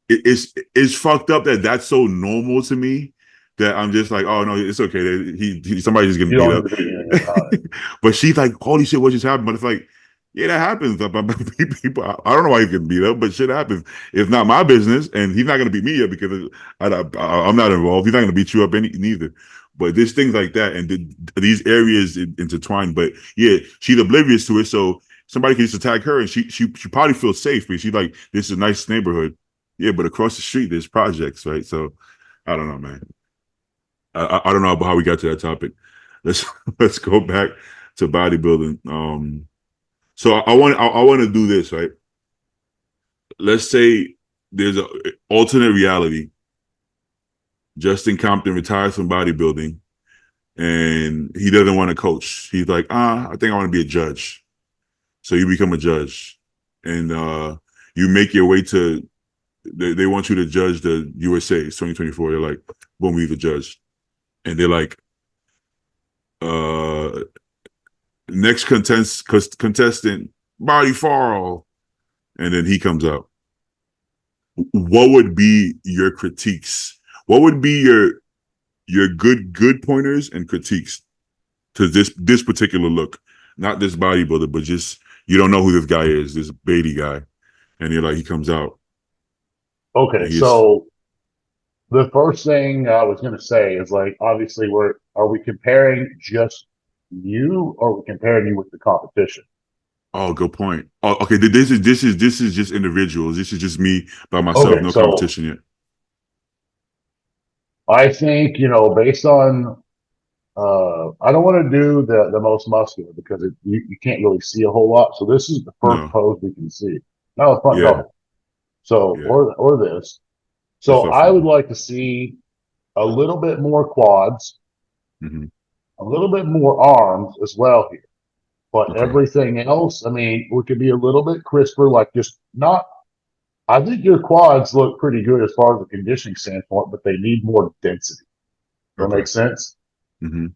it's fucked up that that's so normal to me that I'm just like, oh no, it's okay. Somebody's just getting You beat don't up. need to be anything about it. But she's like, holy shit, what just happened? But it's like, yeah, that happens. People, I don't know why he's getting beat up, but shit happens. It's not my business, and he's not going to beat me up because I'm not involved. He's not going to beat you up neither. But there's things like that, and these areas intertwine. But yeah, she's oblivious to it, so somebody can just attack her, and she probably feels safe because she's like, this is a nice neighborhood. Yeah, but across the street there's projects, right? So I don't know, man. I don't know how we got to that topic. Let's let's go back to bodybuilding. So I want to do this, right? Let's say there's an alternate reality. Justin Compton retires from bodybuilding and he doesn't want to coach. He's like, I think I want to be a judge. So you become a judge and you make your way to, they want you to judge the USA. It's 2024. They're like, boom, you're the judge. And they're like, next contestant, Body Farrell. And then he comes out. What would be your critiques? What would be your good pointers and critiques to this particular look? Not this bodybuilder, but just you don't know who this guy is, this Beatty guy, and you're like, he comes out. Okay, so the first thing I was going to say is like, obviously, are we comparing just you, or are we comparing you with the competition? Oh, good point. Oh, okay. This is just individuals. This is just me by myself. Okay, No so competition yet. I think, based on, I don't want to do the most muscular because you can't really see a whole lot. So this is the first No. pose we can see. Now the front Yeah. double. So, Yeah. or this. What's So up, I would front? like to see a little bit more quads, Mm-hmm. a little bit more arms as well here. But Okay. everything else, I mean, we could be a little bit crisper, like just not. I think your quads look pretty good as far as a conditioning standpoint, but they need more density. That Okay. makes sense. Mm-hmm.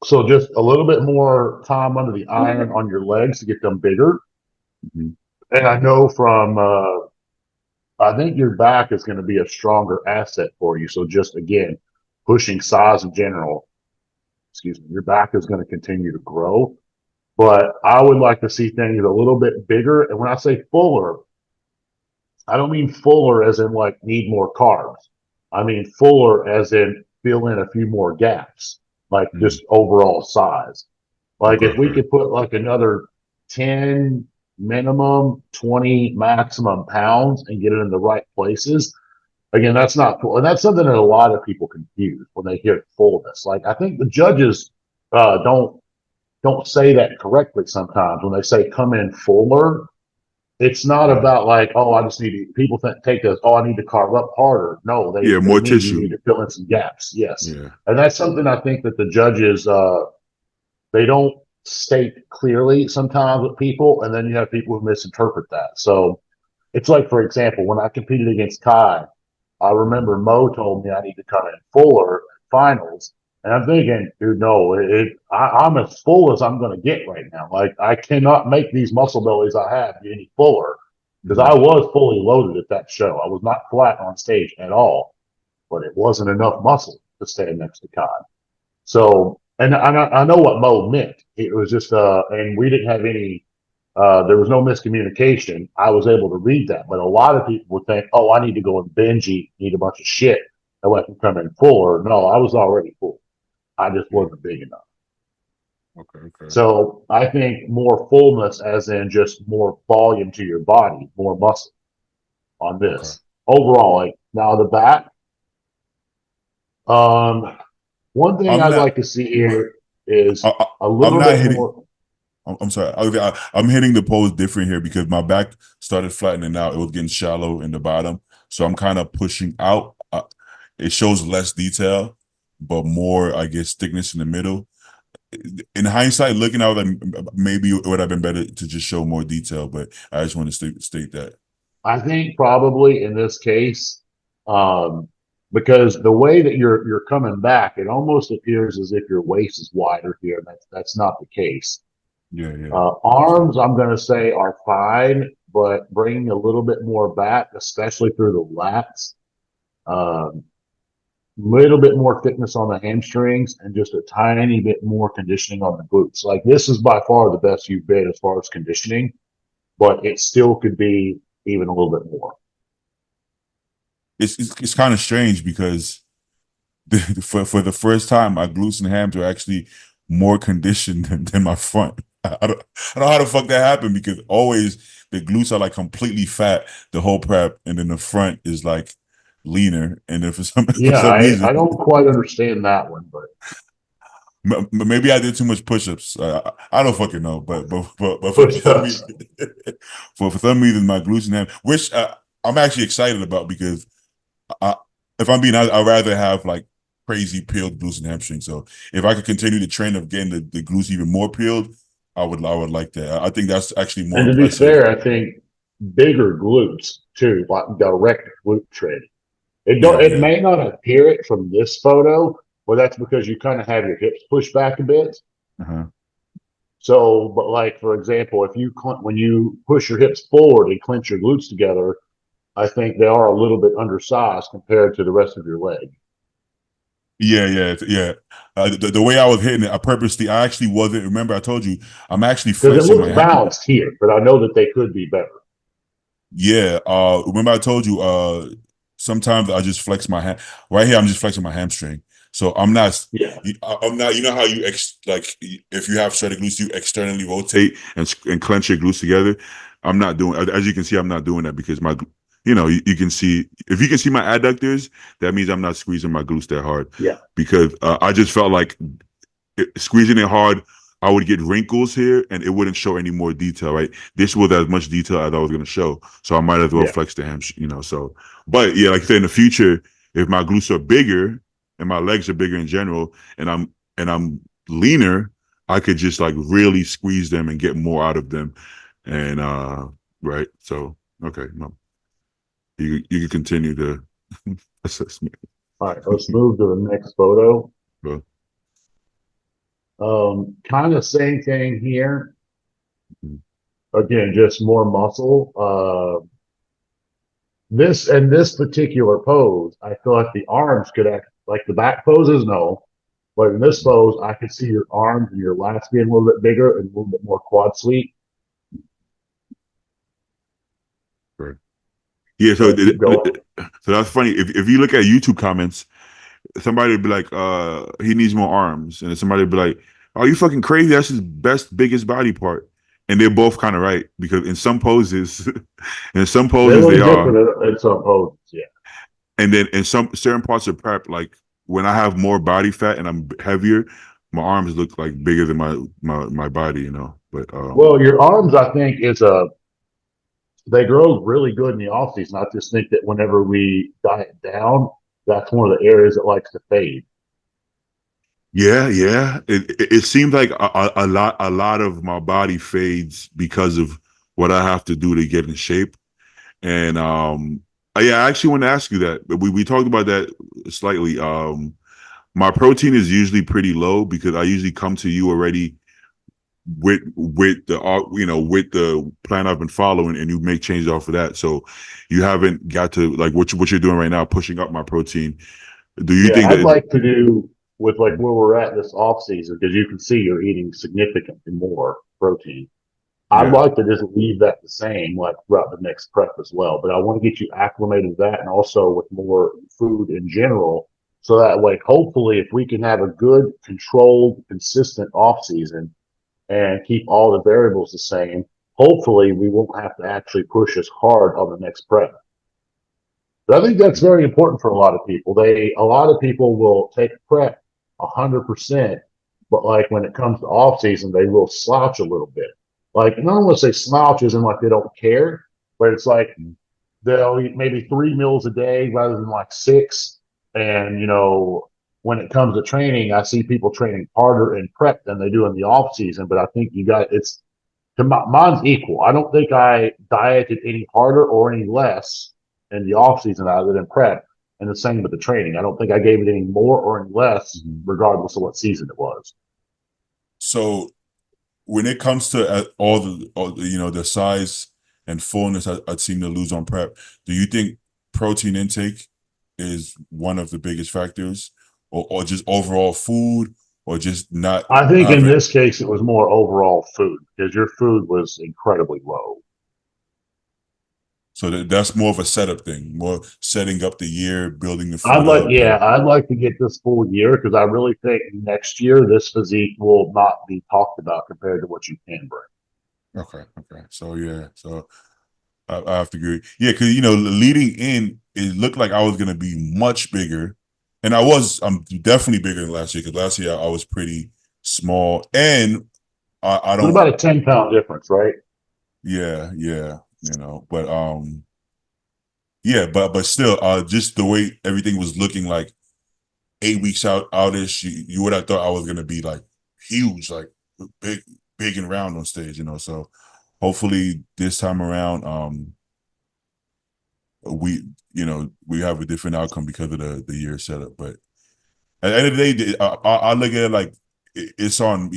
So just a little bit more time under the iron on your legs to get them bigger. Mm-hmm. And I know from, I think your back is going to be a stronger asset for you. So just again, pushing size in general, excuse me, your back is going to continue to grow. But I would like to see things a little bit bigger. And when I say fuller, I don't mean fuller as in like need more carbs. I mean fuller as in fill in a few more gaps, like Mm-hmm. just overall size. Like Okay. if we Okay. could put like another 10 minimum, 20 maximum pounds and get it in the right places. Again, that's not cool. And that's something that a lot of people confuse when they hear fullness. Like I think the judges don't say that correctly sometimes when they say come in fuller. It's not Yeah. about like, oh, I just need to, people take this, oh, I need to carve up harder. No, Yeah. they More mean you tissue. need to fill in some gaps. Yes. Yeah. And that's something I think that the judges, they don't state clearly sometimes with people. And then you have people who misinterpret that. So it's like, for example, when I competed against Kai, I remember Mo told me I need to come in fuller at finals. And I'm thinking, dude, no, I'm as full as I'm going to get right now. Like, I cannot make these muscle bellies I have any fuller because I Mhm. was fully loaded at that show. I was not flat on stage at all, but it wasn't enough muscle to stand next to Kai. So, and I know what Mo meant. It was just, and we didn't have any, there was no miscommunication. I was able to read that, but a lot of people would think, oh, I need to go and binge eat a bunch of shit. And I can come in fuller. No, I was already full. I just Yeah. wasn't big enough. Okay. Okay. So I think more fullness, as in just more volume to your body, more muscle on Okay. this overall. Like now the back, um, one thing I'm I'd not. like to see here is I, a I'm little not bit hitting. more. I'm sorry. I'm hitting the pose different here because my back started flattening out. It was getting shallow in the bottom, so I'm kind of pushing out. It shows less detail, but more, I guess, thickness in the middle. In hindsight, looking out, maybe it would have been better to just show more detail. But I just want to state that. I think probably in this case, um, because the way that you're coming back, it almost appears as if your waist is wider here. And that's not the case. Yeah. Yeah. Arms, I'm going to say, are fine, but bringing a little bit more back, especially through the lats, um, little bit more thickness on the hamstrings, and just a tiny bit more conditioning on the glutes. Like this is by far the best you've been as far as conditioning, but it still could be even a little bit more. It's kind of strange because for the first time, my glutes and hams are actually more conditioned than my front. I don't know how the fuck that happened because always the glutes are like completely fat the whole prep, and then the front is like leaner. And then for some for Yeah, some reason, I don't quite understand that one, but maybe I did too much push-ups. I don't fucking know, but for push some ups. reason, for some reason, my glutes and ham, which I'm actually excited about because I, if I'm being honest, I'd rather have like crazy peeled glutes and hamstrings. So if I could continue the trend of getting the glutes even more peeled, I would like that. I think that's actually more And to be impressive. fair, I think bigger glutes too, like direct glute training. Yeah, It yeah. may not appear it from this photo, but that's because you kind of have your hips pushed back a bit. Uh-huh. So, but like for example, if you when you push your hips forward and clench your glutes together, I think they are a little bit undersized compared to the rest of your leg. Yeah. The way I was hitting it, I actually wasn't. Remember, I told you I'm actually Because it flexing looks my hand. balanced here, but I know that they could be better. Yeah. Remember I told you. Sometimes I just flex my hand. Right here, I'm just flexing my hamstring. So I'm not. Yeah, I'm not. You know how you like if you have shredded glutes, you externally rotate and clench your glutes together. I'm not doing. As you can see, I'm not doing that because my. You can see if you can see my adductors, that means I'm not squeezing my glutes that hard yeah, because I just felt like squeezing it hard, I would get wrinkles here and it wouldn't show any more detail, right? This was as much detail as I was going to show. So I might as well yeah. flex the hamstring, so, but yeah, like I said, in the future, if my glutes are bigger and my legs are bigger in general and I'm leaner, I could just like really squeeze them and get more out of them. And, right. So, okay. No, you can continue to assess me. All right, let's move to the next photo. Well, Kind of same thing here. mhm. Again, just more muscle. This particular pose, I feel like the arms could act like the back poses, no. But in this pose, I could see your arms and your lats being a little bit bigger and a little bit more quad sweep. Right. Yeah, Go ahead, keep going. so that's funny. If you look at YouTube comments, somebody would be like, he needs more arms. And then somebody would be like, are you fucking crazy? That's his best, biggest body part. And they're both kind of right because in some poses, in some They poses they look are. different in some poses, yeah. And then in some certain parts of prep, like when I have more body fat and I'm heavier, my arms look like bigger than my body. But Well, your arms, I think, they grow really good in the off season. I just think that whenever we diet down, that's one of the areas that likes to fade. yeah. It seems like a lot of my body fades because of what I have to do to get in shape. And yeah, I actually want to ask you that. We talked about that slightly. My protein is usually pretty low because I usually come to you already with the with the plan I've been following, and you make changes off of that. So you haven't got to like what you're doing right now, pushing up my protein. Do you Yeah, think I'd that? like to do with like where we're at this off season because you can see you're eating significantly more protein. I'd Yeah, like to just leave that the same like throughout the next prep as well. But I want to get you acclimated to that and also with more food in general. So that like hopefully if we can have a good, controlled, consistent off season and keep all the variables the same, hopefully we won't have to actually push as hard on the next prep. But I think that's very important for a lot of people. A lot of people will take prep 100%, but like when it comes to off season, they will slouch a little bit. Like, and I don't want to say slouches and like they don't care, but it's like they'll eat maybe 3 meals a day rather than like six. And, when it comes to training, I see people training harder in prep than they do in the off season. But I think mine's equal. I don't think I dieted any harder or any less in the off season out of it in prep. And the same with the training. I don't think I gave it any more or any less, Mhm. regardless of what season it was. So when it comes to all the the size and fullness I seem to lose on prep, do you think protein intake is one of the biggest factors, or just overall food, or just not I think in having? this case it was more overall food because your food was incredibly low. So that's more of a setup thing, more setting up the year, building the I'd food like, up, yeah, and I'd like to get this full year because I really think next year this physique will not be talked about compared to what you can bring. okay, okay. So yeah, so I have to agree. Yeah, because leading in, it looked like I was gonna be much bigger, and I'm definitely bigger than last year because last year I was pretty small, and I It's don't. about a 10-pound difference, right? Yeah, yeah, but yeah, but still, just the way everything was looking, like 8 weeks outish, you would have thought I was gonna be like huge, like big, big and round on stage, So hopefully this time around, we have a different outcome because of the year setup. But at the end of the day, I look at it like it's on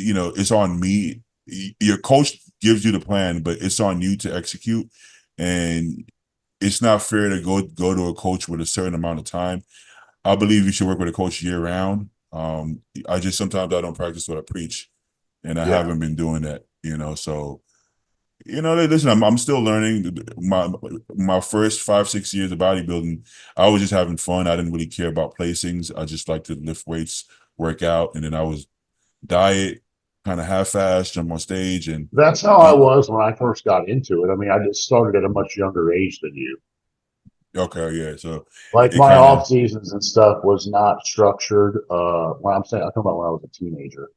me. Your coach gives you the plan, but it's on you to execute. And it's not fair to go to a coach with a certain amount of time. I believe you should work with a coach year round. I just sometimes I don't practice what I preach, and I Yeah. haven't been doing that. So listen, I'm still learning. My first 5-6 years of bodybuilding, I was just having fun. I didn't really care about placings. I just like to lift weights, work out, and then I was diet, kind of half-assed, jump on stage, and That's how I eat. was when I first got into it. I mean, I just started at a much younger age than you. Okay, yeah. So Like it my kind of. off seasons and stuff was not structured. I'm talking about when I was a teenager.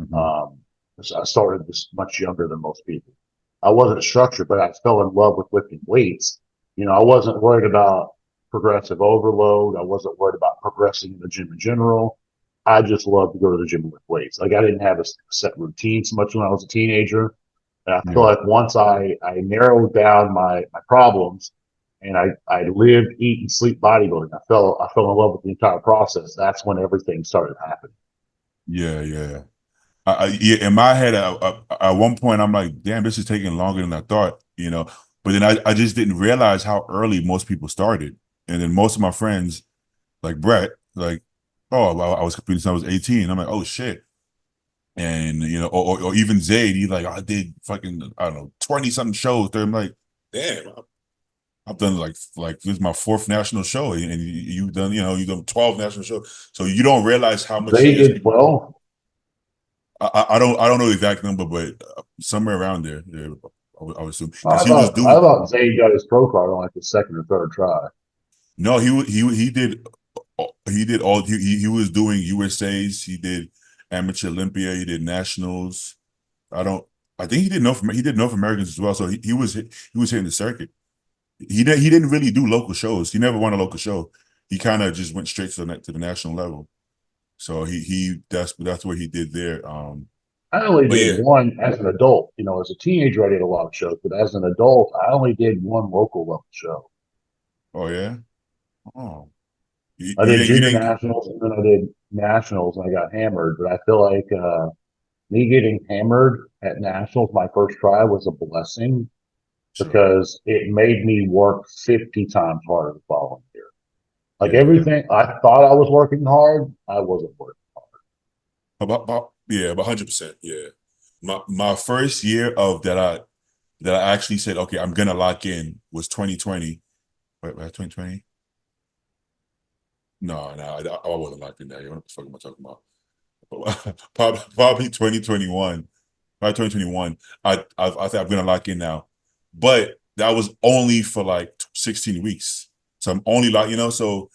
Mhm. Um, so I started this much younger than most people. I wasn't structured, but I fell in love with lifting weights. I wasn't worried about progressive overload. I wasn't worried about progressing in the gym in general. I just loved to go to the gym and lift weights. Like I didn't have a set routine so much when I was a teenager. And I feel Yeah. like once I narrowed down my problems and I lived, eat, and sleep bodybuilding, I fell in love with the entire process. That's when everything started happening. Yeah, yeah. Yeah, in my head, at one point, I'm like, damn, this is taking longer than I thought. But then I just didn't realize how early most people started. And then most of my friends, like Brett, like, oh, well, I was competing since I was 18. I'm like, oh shit. And or even Zayd, he's like, I did fucking, I don't know, 20 something shows. There, I'm like, damn, I've done like this is my fourth national show, and you've done 12 national shows. So you don't realize how much They years did people. well. I don't know the exact number, but somewhere around there. Yeah, I would assume because I he was thought I doing. thought Zay got his pro card on like the second or third try. No, he did all he was doing USA's. He did amateur Olympia. He did nationals. I don't. I think he did North Americans as well. So he was hitting the circuit. He didn't really do local shows. He never won a local show. He kind of just went straight to the national level. So that's what he did there. I only But did yeah. one as an adult. As a teenager, I did a lot of shows, but as an adult, I only did one local level show. Oh yeah. Oh, you, I you did didn't you junior didn't nationals, and then I did nationals and I got hammered, but I feel like me getting hammered at nationals my first try was a blessing Sure. because it made me work 50 times harder the following year. Like Yeah, yeah. everything I thought I was working hard, I wasn't working. Yeah, about 100%. Yeah. My first year of that I actually said, okay, I'm gonna lock in was 2020. Wait, 2020? No, no, I wasn't locked in that year. What the fuck am I talking about? Probably 2021. By 2021, I think I'm gonna lock in now. But that was only for like 16 weeks. So I'm only like, so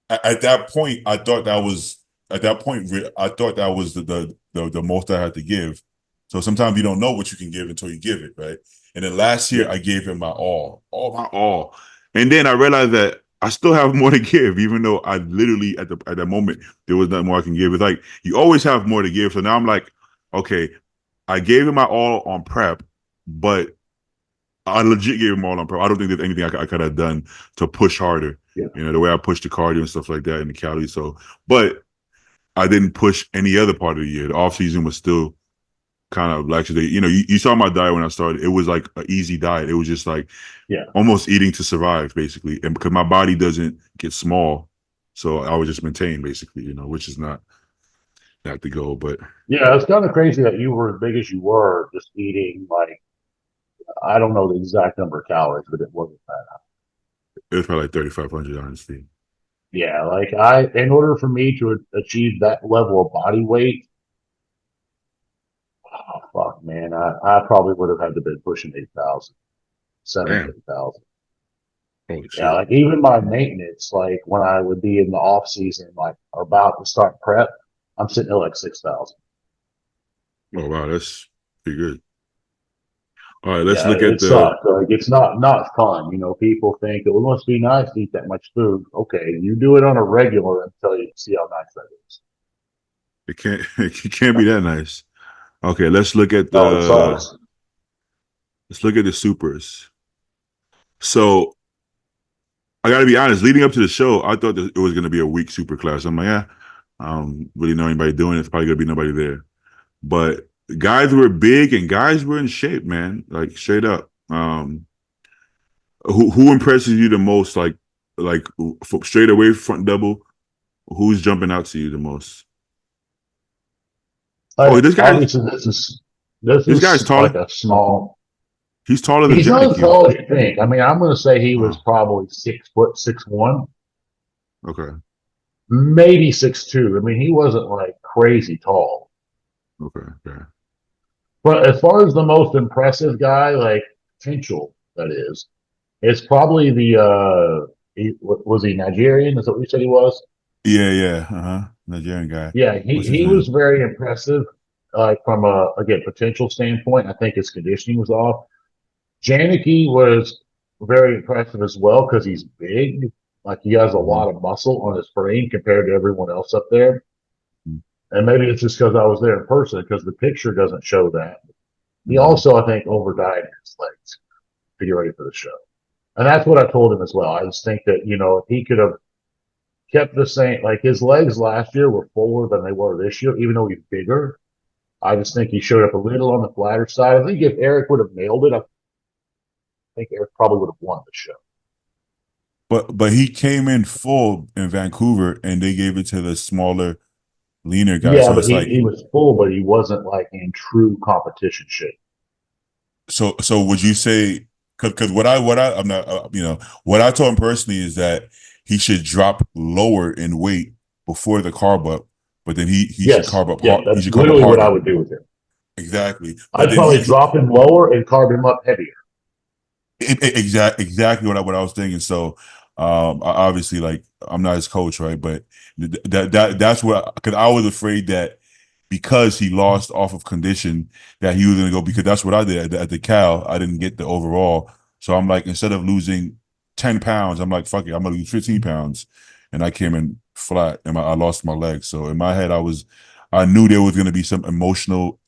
at that point, I thought that was the most I had to give. So sometimes you don't know what you can give until you give it, right? And then last year Yeah. I gave it my all my all. And then I realized that I still have more to give, even though I literally at that moment there was nothing more I can give. It's like you always have more to give. So now I'm like, okay, I gave it my all on prep, but I legit gave him all on prep. I don't think there's anything I could have done to push harder. Yeah. The way I pushed the cardio and stuff like that and the calories. So, but I didn't push any other part of the year. The off season was still kind of like, you saw my diet when I started. It was like an easy diet. It was just like Yeah. almost eating to survive, basically. And because my body doesn't get small, so I would just maintain, basically, which is not the goal. But Yeah. It's kind of crazy that you were as big as you were just eating like, I don't know the exact number of calories, but it wasn't that. it was probably like 3,500, honestly. Yeah. In order for me to achieve that level of body weight, oh, fuck, man, I probably would have had to been pushing 8,000, 7 to Damn. 8,000. Holy Yeah, shit. like even my maintenance, like when I would be in the off season, like about to start prep, I'm sitting at like 6,000. Oh, wow. That's pretty good. All right, let's Yeah, look at it the. sucks. Like it's not fun. People think it must be nice to eat that much food. Okay, you do it on a regular until you see how nice that is. It can't. It can't be that nice. Okay, let's look at Oh, it the. sucks. Let's look at the supers. So I got to be honest. Leading up to the show, I thought that it was going to be a weak super class. I'm like, yeah, I don't really know anybody doing it. It's probably going to be nobody there. But guys were big and guys were in shape, man. Like straight up. Who impresses you the most? Like straight away front double. Who's jumping out to you the most? Oh, Like obviously, this this guy's is like taller. a small. He's taller than He's not as Janik. tall as you think. I mean, I'm going to say he was Oh, probably 6 foot 6'1", okay, maybe 6'2". I mean, he wasn't like crazy tall. okay, okay. But as far as the most impressive guy, like potential, that is, it's probably was he Nigerian? Is that what you said he was? Yeah, yeah, uh-huh. Nigerian guy. Yeah, What's his he was name? very impressive. Like from a again potential standpoint, I think his conditioning was off. Janicki was very impressive as well because he's big. Like he has a Mm-hmm. lot of muscle on his frame compared to everyone else up there. And maybe it's just because I was there in person because the picture doesn't show that. He Mm-hmm. also, I think, overdieted his legs to get ready for the show. And that's what I told him as well. I just think that, if he could have kept the same, like his legs last year were fuller than they were this year, even though he's bigger. I just think he showed up a little on the flatter side. I think if Eric would have nailed it, I think Eric probably would have won the show. But he came in full in Vancouver, and they gave it to the smaller, leaner guy. Yeah, So but it's he, like, he was full, but he wasn't like in true competition shape. so would you say? Because what I I'm not what I told him personally is that he should drop lower in weight before the carb up, but then he should Yes. carb up Yeah, hard. He that's should carb up literally what I harder. would do with him. Exactly. But I'd then probably drop him lower and carb him up heavier. exactly what I was thinking. So, obviously, like I'm not his coach, right? But that's what because I was afraid that because he lost off of condition that he was going to go because that's what I did at the Cal. I didn't get the overall, so I'm like instead of losing 10 pounds, I'm like fuck it, I'm gonna lose 15 pounds, and I came in flat and I lost my leg. So in my head, I knew there was going to be some emotional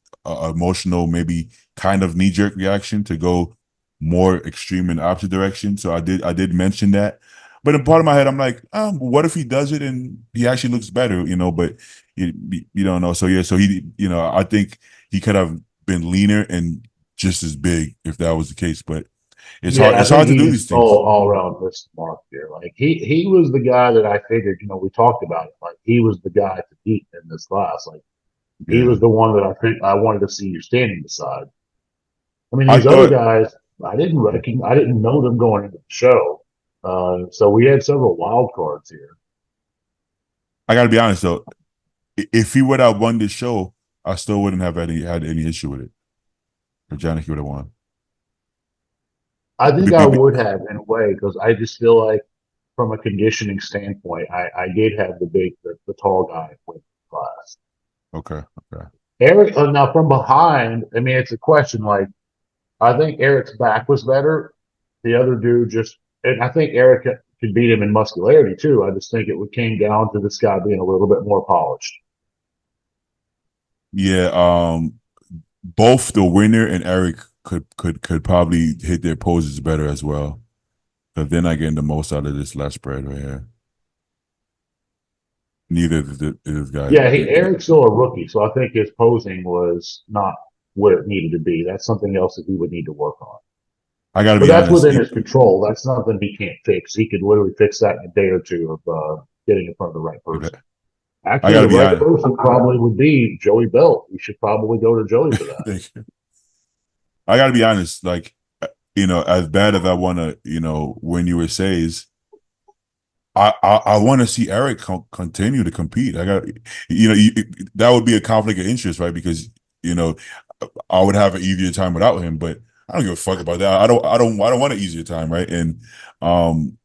maybe kind of knee jerk reaction to go more extreme in the opposite direction. So I did mention that, But in part of my head, I'm like, what if he does it and he actually looks better, you know? But you don't know. So yeah, so he, you know, I think he could have been leaner and just as big if that was the case. But it's hard. Yeah, I It's think hard to do these he's things. all around this mark here. Like he was the guy that I figured, we talked about it. Like he was the guy to beat in this class. Like he Yeah, was the one that I think I wanted to see you standing beside. I mean, I these other thought. guys, I didn't know them going into the show. So we had several wild cards here. I got to be honest though. If he would have won this show, I still wouldn't have had any issue with it. If Janik would have won. I think Be- I be- be- would have in a way because I just feel like from a conditioning standpoint, I did have the tall guy win the class. okay, okay. Eric, now from behind, I mean, it's a question like, I think Eric's back was better. The other dude and I think Eric could beat him in muscularity too. I just think it came down to this guy being a little bit more polished. Yeah, both the winner and Eric could probably hit their poses better as well. But they're not getting the most out of this last spread right here. Neither of this guy. Yeah, Eric's still a rookie, so I think his posing was not where it needed to be. That's something else that he would need to work on. I got to But be that's honest. within his control. That's something he can't fix. He could literally fix that in a day or two of getting in front of the right person. I Actually, got the to be right honest. person probably would be Joey Belt. You should probably go to Joey for that. I got to be honest. Like, as bad as I want to, win USA's, I want to see Eric continue to compete. I got, that would be a conflict of interest, right? Because I would have an easier time without him, but I don't give a fuck about that. I don't want an easier time, right? And um,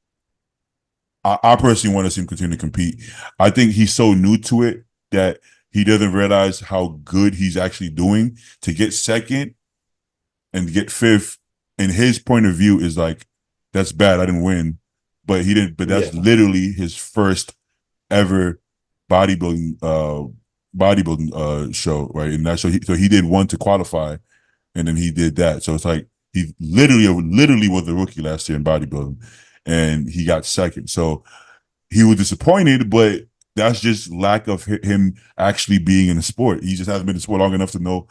I personally want to see him continue to compete. I think he's so new to it that he doesn't realize how good he's actually doing. To get second and get fifth, in his point of view, is like, that's bad. I didn't win, but he didn't. But that's Yeah. literally his first ever bodybuilding show, right? And that's so he did one to qualify, and then he did that. So it's like he literally was a rookie last year in bodybuilding, and he got second. So he was disappointed, but that's just lack of him actually being in the sport. He just hasn't been in the sport long enough to know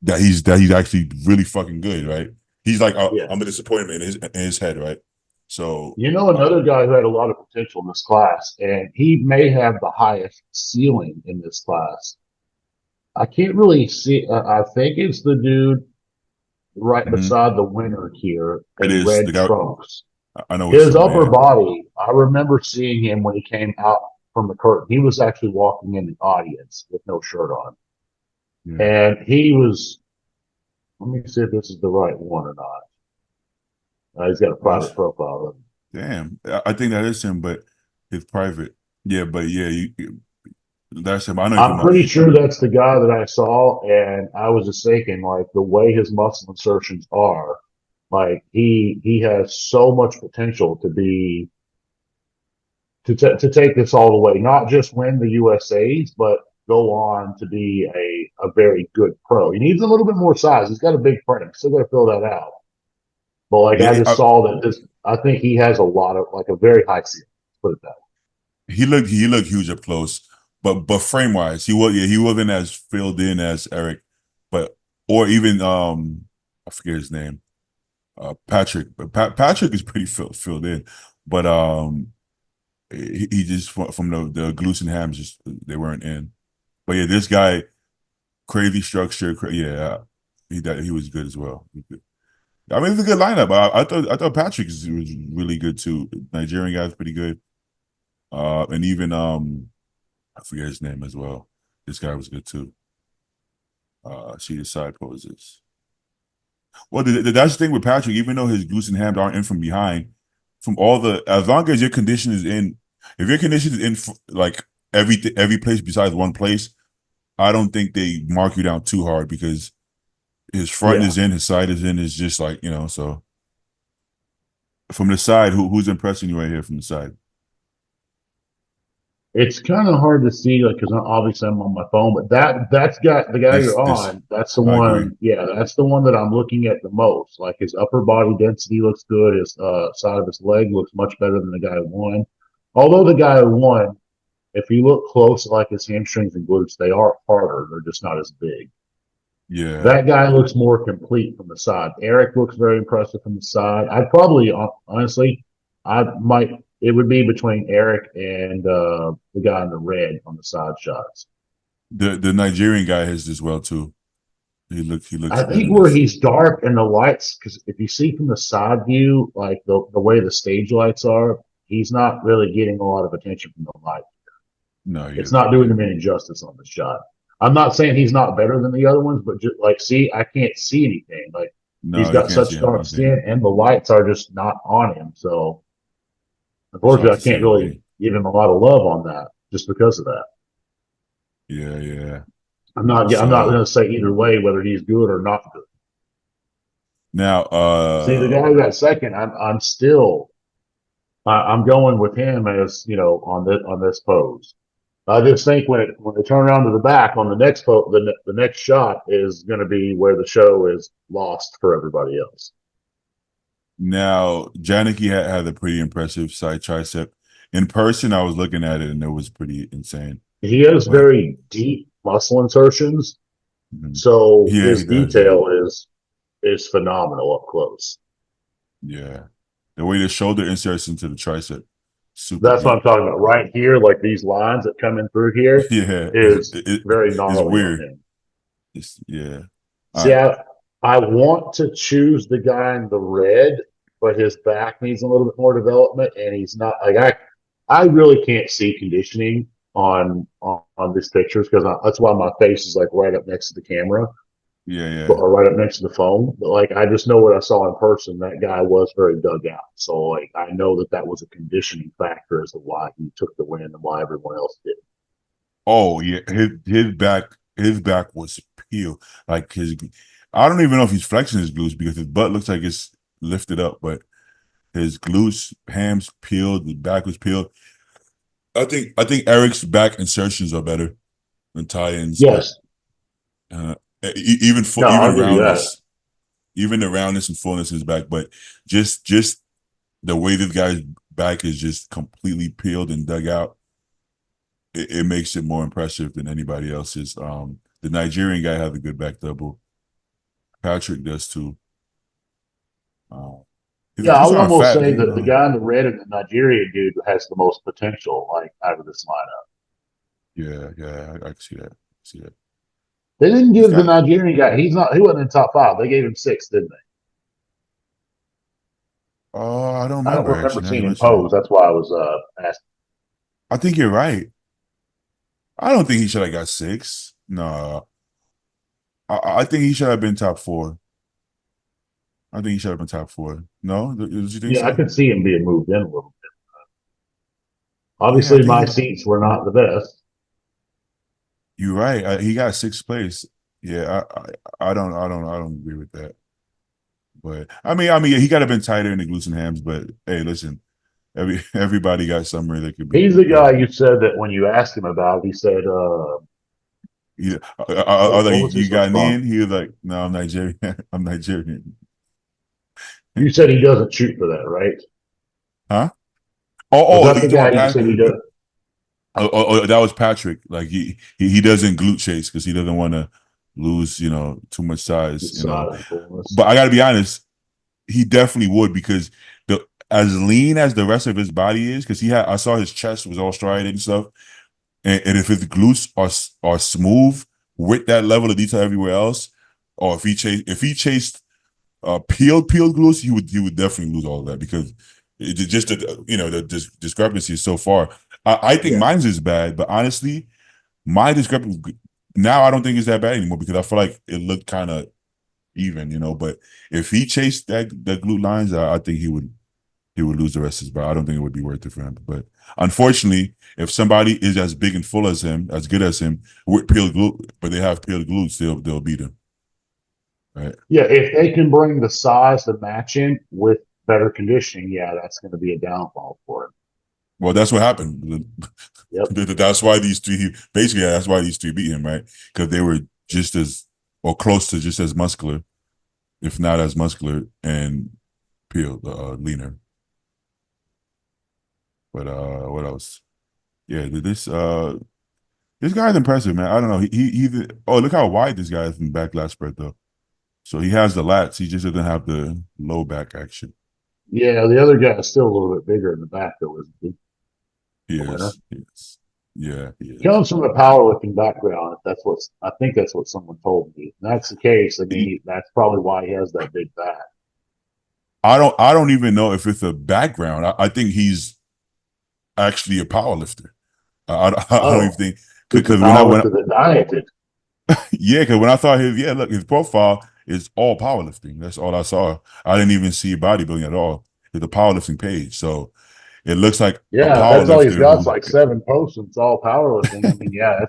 that he's actually really fucking good, right? He's like, Yeah. I'm a disappointment in his head, right? So Another guy who had a lot of potential in this class, and he may have the highest ceiling in this class. I can't really see. I think it's the dude right mhm. beside the winner here It in is red the guy. trunks. I know which His one. upper Yeah, body, I remember seeing him when he came out from the curtain. He was actually walking in the audience with no shirt on. yeah. And he was, let me see if this is the right one or not. He's got a private profile. Damn. I think that is him, but it's private. Yeah, but yeah, that's him. I know you're I'm talking about. pretty sure that's the guy that I saw, and I was just thinking, like the way his muscle insertions are, like he has so much potential to be to take this all the way, not just win the USA's, but go on to be a very good pro. He needs a little bit more size. He's got a big frame. Still got to fill that out. But like I Yeah, just saw that this, I think he has a lot of like a very high ceiling. Put it that he looked huge up close, but frame wise, he wasn't as filled in as Eric, but or even I forget his name, Patrick. But Patrick is pretty filled in, but he just from the glutes and hams just they weren't in. But yeah, this guy crazy structure. Yeah, he was good as well. I mean, it's a good lineup. I thought Patrick was really good too. Nigerian guy's pretty good. And even I forget his name as well. This guy was good too. See the side poses. Well, that's the thing with Patrick. Even though his glutes and hams aren't in from behind, from all the as long as your condition is in, if your condition is in like every place besides one place, I don't think they mark you down too hard because his front yeah. is in, his side is in. It's just like So from the side, who's impressing you right here from the side? It's kind of hard to see, like, because obviously I'm on my phone, but that's got the guy you're This on. That's the I agree. one. Yeah, that's the one that I'm looking at the most. Like his upper body density looks good. His side of his leg looks much better than the guy who won. Although the guy who won, if you look close, like his hamstrings and glutes, they are harder. They're just not as big. Yeah. That guy looks more complete from the side. Eric looks very impressive from the side. I'd probably, honestly, I might. It would be between Eric and the guy in the red on the side shots. The Nigerian guy has as well too. He looks I good think in where this. he's dark and the lights, because if you see from the side view, like the way the stage lights are, he's not really getting a lot of attention from the light. No, It's you're not doing right. him any justice on the shot. I'm not saying he's not better than the other ones, but just like, see, I can't see anything. Like he's No, you got can't see such dark anything. skin, and the lights are just not on him. So It's hard unfortunately, to I see can't really anything. give him a lot of love on that just because of that. Yeah, yeah. I'm not going So to say either way whether he's good or not good. now, See, the guy who got second, I'm still I'm going with him as on this pose. I just think when they turn around to the back on the next the next shot is going to be where the show is lost for everybody else. Janicki had a pretty impressive side tricep. In person, I was looking at it and it was pretty insane. He has But very deep muscle insertions, mhm. so Yeah, he his does. Yeah, detail is phenomenal up close. yeah. The way the shoulder inserts into the tricep, super That's what deep. I'm talking about. Right here, like these lines that come in through here, Yeah, is very it's gnarly on weird. him. It's yeah. All See, right. I want to choose the guy in the red, but his back needs a little bit more development, and he's not like I really can't see conditioning on these pictures because that's why my face is like right up next to the camera Yeah, yeah. or right up next to the phone. But like I just know what I saw in person. That guy was very dug out, so like I know that was a conditioning factor as to why he took the win and why everyone else did. Oh yeah, his back was peeled. Like his, I don't even know if he's flexing his glutes because his butt looks like it's lifted up, but his glutes, hams peeled, the back was peeled. I think Eric's back insertions are better than tie-ins, but Yes, uh, even for no, I'll give you that. even the roundness and fullness in his back, but just the way this guy's back is just completely peeled and dug out, it makes it more impressive than anybody else's. The Nigerian guy has a good back double. Patrick does too. Uh, Yeah, I he's would not almost fat, say you that the know. guy in the red and the Nigerian dude has the most potential, like out of this lineup. Yeah, yeah, I can see that. See that. They didn't He's give the got. Nigerian guy. He wasn't in top five. They gave him six, didn't they? Oh, I don't I don't remember remember actually. Now you seeing him mention it. pose. That's why I was asking. I think you're right. I don't think he should have got six. No, I think he should have been top four. I think he should have been top four. No, did you think Yeah, I so? could see him being moved in a little bit. Yeah, I Obviously, think my he. seats were not the best. You're right. He got sixth place. Yeah, I don't agree with that. But yeah, he got to been tighter in the glutes and hams. But hey, listen, everybody got somewhere they could be He's the guy better. you said that when you asked him about it, he said, Yeah, I was like, what was you his got response? in? He was like, no, I'm Nigerian. I'm Nigerian. You said he doesn't shoot for that, right? Huh? Was Oh, that you the talking guy about you Pat? said he does? That was Patrick. Like he doesn't glute chase because he doesn't want to lose, too much size. Side and fullness. But I got to be honest, he definitely would because the as lean as the rest of his body is, because I saw his chest was all striated and stuff, and if his glutes are smooth with that level of detail everywhere else, or if he chased peeled glutes, he would definitely lose all of that because just the discrepancy is so far. I think Yeah. mine's is bad, but honestly, my discrepancy now I don't think it's that bad anymore because I feel like it looked kind of even. But if he chased that glute lines, I think he would lose the rest of his body. I don't think it would be worth it for him. But unfortunately, if somebody is as big and full as him, as good as him, with peeled glute, but they have peeled glutes, they'll beat him. Right? Yeah, if they can bring the size to match him with better conditioning, yeah, that's going to be a downfall for him. Well, that's what happened. Yep. That's why these three, basically, that's why these three beat him, right? Because they were just as, or close to just as muscular, if not as muscular, and peeled, leaner. But what else? Yeah, this guy's impressive, man. I don't know. Oh, look how wide this guy is in back lat spread though. So he has the lats. He just doesn't have the low back action. Yeah, the other guy is still a little bit bigger in the back, though, isn't he? The winner. He is. Yeah, he He is. comes from a powerlifting background. If that's what I think that's what someone told me. And that's the case. I mean, He, that's probably why he has that big back. I don't even know if it's a background. I think he's actually a power lifter. I don't even Oh, think it's a because powerlifter that dieted. yeah, because when I saw his profile is all powerlifting. That's all I saw. I didn't even see bodybuilding at all. It's a powerlifting page, so it looks like a Yeah, that's all he's powerlifter got. It's who. like 7 posts. And it's all powerlifting. I mean, yeah,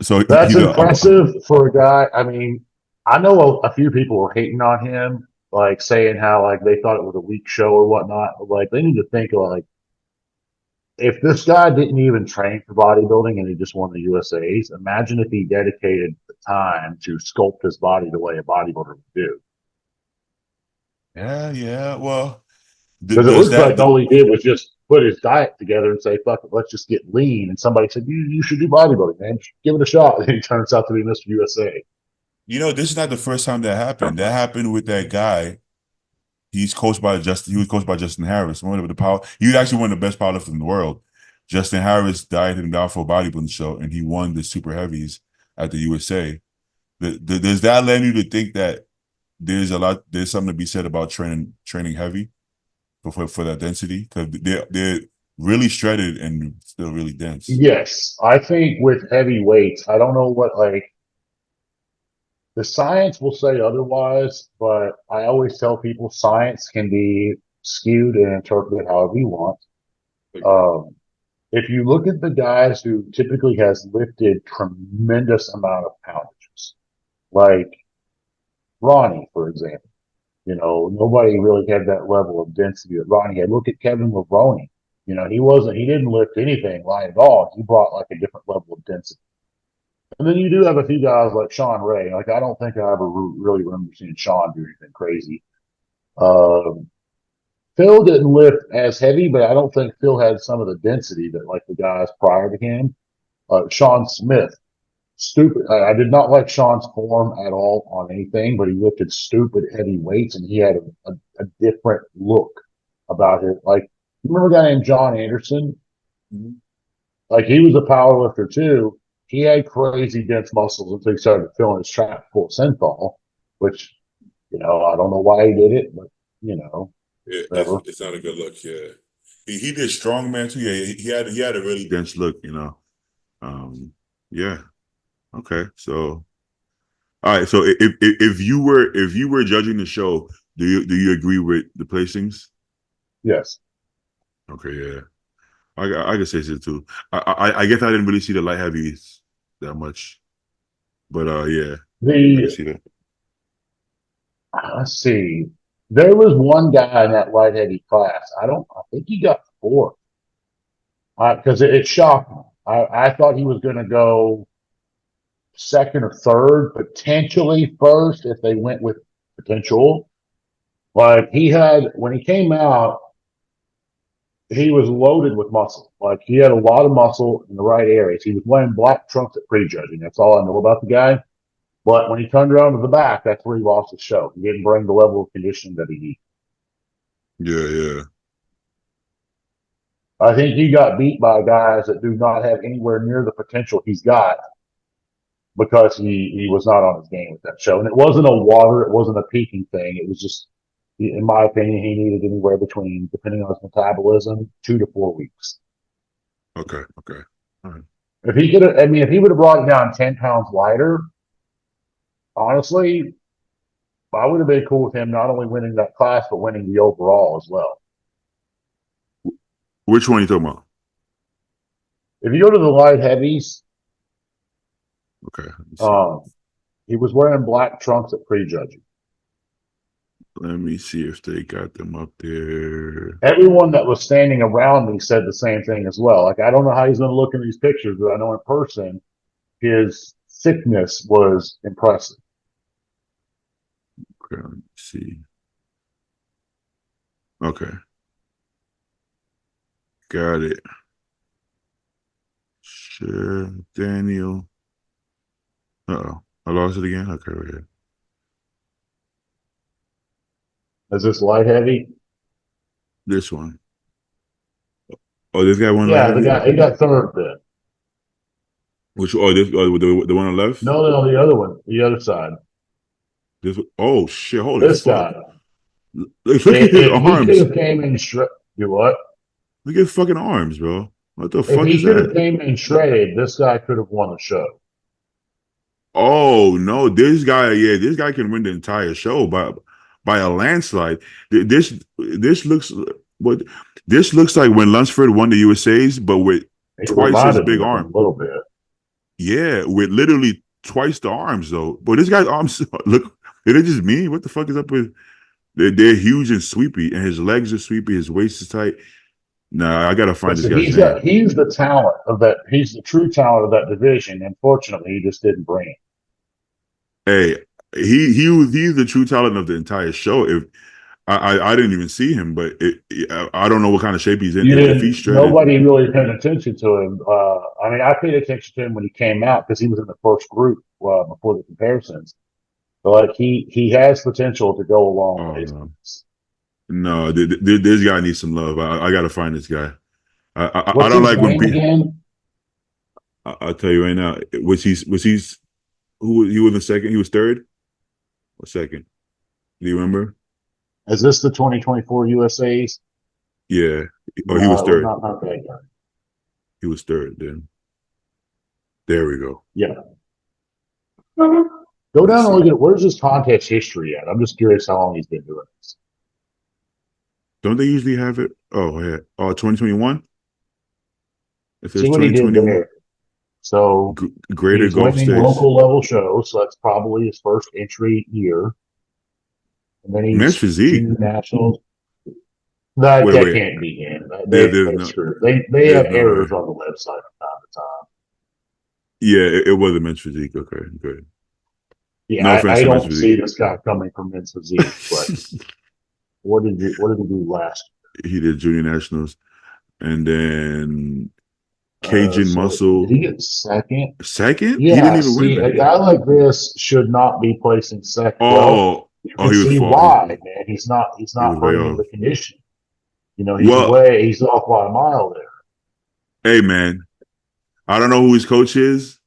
So that's he's impressive for a guy. I mean, I know a few people were hating on him, like saying how like they thought it was a weak show or whatnot. But like they need to think like if this guy didn't even train for bodybuilding and he just won the USA's, imagine if he dedicated the time to sculpt his body the way a bodybuilder would do. yeah. Well, Because it does looks that? like all he did was just put his diet together and say, fuck it, let's just get lean. And somebody said, you should do bodybuilding, man. Give it a shot. And he turns out to be Mr. USA. This is not the first time that happened. That happened with that guy. He's coached by Justin. He was coached by Justin Harris. One of the power. He was actually one of the best powerlifters in the world. Justin Harris dieted him down for a bodybuilding show, and he won the super heavies at the USA. Does that lend you to think that there's something to be said about training heavy for that density? Because they're really shredded and still really dense. Yes, I think with heavy weights, I don't know what like the science will say otherwise, but I always tell people science can be skewed and interpreted however you want. Um, if you look at the guys who typically has lifted tremendous amount of poundages, like Ronnie, for example, nobody really had that level of density that Ronnie had. Look at Kevin Levrone. He didn't lift anything light at all. He brought like a different level of density. And then you do have a few guys like Sean Ray. Like I don't think I ever really remember seeing Sean do anything crazy. Um, Phil didn't lift as heavy, but I don't think Phil had some of the density that like the guys prior to him. Sean Smith, stupid. I did not like Sean's form at all on anything, but he lifted stupid heavy weights and he had a different look about it. Like, you remember a guy named John Anderson? Mhm. Like, he was a power lifter too. He had crazy dense muscles until he started filling his trap full of synthol, which, I don't know why he did it, but, Yeah, whatever. it's not a good look. Yeah, he did strongman too. Yeah, he had a really dense look. Um, yeah. Okay, so all right. So if you were judging the show, do you agree with the placings? Yes. Okay, yeah, I can say so too. I guess I didn't really see the light heavies that much, but yeah, I can The, see that. let's see. There was one guy in that light heavy class. I think he got fourth. Because it shocked me. I thought he was going to go second or third, potentially first if they went with potential. Like when he came out, he was loaded with muscle. Like he had a lot of muscle in the right areas. He was wearing black trunks at prejudging. That's all I know about the guy. But when he turned around to the back, that's where he lost his show. He didn't bring the level of conditioning that he needed. Yeah, yeah. I think he got beat by guys that do not have anywhere near the potential he's got because he was not on his game with that show. And it wasn't it wasn't a peaking thing. It was just, in my opinion, he needed anywhere between, depending on his metabolism, 2 to 4 weeks. Okay, okay. All right. If he could have, I mean, if he would have brought it down 10 pounds lighter, honestly, I would have been cool with him not only winning that class, but winning the overall as well. Which one are you talking about? If you go to the light heavies, Okay, let me see. um, he was wearing black trunks at prejudging. Let me see if they got them up there. Everyone that was standing around me said the same thing as well. Like, I don't know how he's going to look in these pictures, but I know in person, his thickness was impressive. Okay, let me see. Okay, got it. Sure, Daniel. Uh-oh, I lost it again. Okay, right here. Is this light heavy? This one. Oh, this guy won light Yeah, the heavy. guy he Okay. got third then. Which? Oh, this. Oh, the one on the left. No, the other one, the other side. This. Oh shit! Holy This fuck! guy. Look at his If he could arms. have came in straight, you what? Look at his fucking arms, bro. What the If fuck he is could have that? came in shredded, this guy could have won the show. Oh no, this guy, yeah, this guy can win the entire show by a landslide. This looks what this looks like when Lunsford won the USA's, but with It twice as reminded me big of him arms. a little bit. Yeah, with literally twice the arms though. But this guy's arms look. Is it just me? What the fuck is up with? They're huge and sweepy, and his legs are sweepy. His waist is tight. Nah, I gotta find this Listen, guy's name. he's the talent of that. He's the true talent of that division. Unfortunately, he just didn't bring it. Hey, he's the true talent of the entire show. If I didn't even see him, but I don't know what kind of shape he's in. You If he's didn't. shredded, Nobody really paid attention to him. I mean, I paid attention to him when he came out because he was in the first group before the comparisons. But like he has potential to go a long oh ways. no, no, this guy needs some love. I got to find this guy. I What's don't his like when name people. again? I'll tell you right now. Was he's who he was in second? He was third or second? Do you remember? Is this the 2024 USA's? Yeah. Oh, he was No, it was third. not that guy. He was third. Then there we go. Yeah. Go Let's down and see. look at where's his contest history at. I'm just curious how long he's been doing this. Don't they usually have it? Oh yeah. Oh, 2021. It See says what he did 2021. there. So Greater he's Gulf winning States. local level shows, so that's probably his first entry year. And then Men's he's physique. junior nationals. That Wait, that wait. can't be him. There's They no. screwed. They There's have no way. errors on the website from time to time. Yeah, it was a men's physique. Okay, good. Yeah, No offense I to men's don't see physique. this guy coming from men's physique, but what did he do last? He did junior nationals, and then Cajun So did Muscle he get second? second. He didn't Yeah, even win see, a that. guy like this should not be placing second. Well, Oh, you oh, can he was see fall. why, man. He's He was not way bringing off. the condition. You know, Well, he's off by a mile there. hey man, I don't know who his coach is,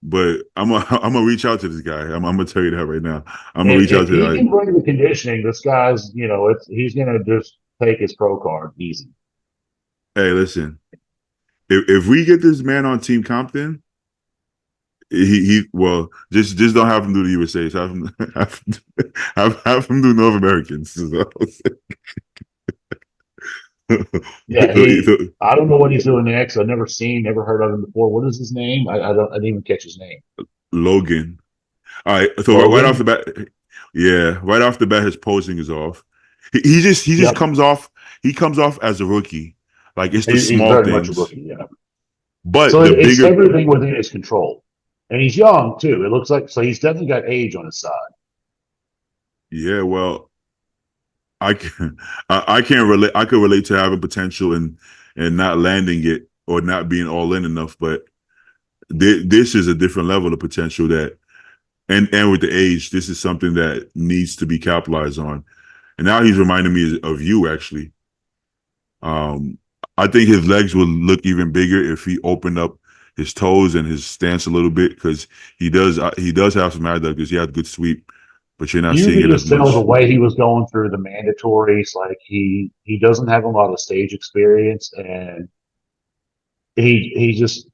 but I'm gonna reach out to this guy. I'm gonna tell you that right now. I'm gonna reach out If to. he can bring the conditioning, this guy's, you know, he's gonna just take his pro card easy. Hey, listen. If we get this man on Team Compton, he well just don't have him do the USA. Have him have him do North Americans. So, Yeah, I don't know what he's doing next. I've never heard of him before. What is his name? I didn't even catch his name. Logan. All right. So right off the Logan. bat, yeah, right off the bat, his posing is off. He just Yep, comes off. He comes off as a rookie. Like it's the he's small very much a things, rookie. Yeah. but So the it's bigger. everything within his control. And he's young too. It looks like so he's definitely got age on his side. Yeah. Well, I can I can't relate. I could relate to having potential and not landing it or not being all in enough. But this is a different level of potential that and with the age, this is something that needs to be capitalized on. And now he's reminding me of you actually. Um, I think his legs would look even bigger if he opened up his toes and his stance a little bit because he does have some adductors. He had good sweep, but you're not You seeing could it as just tell the much. way he was going through the mandatories, like he doesn't have a lot of stage experience, and he just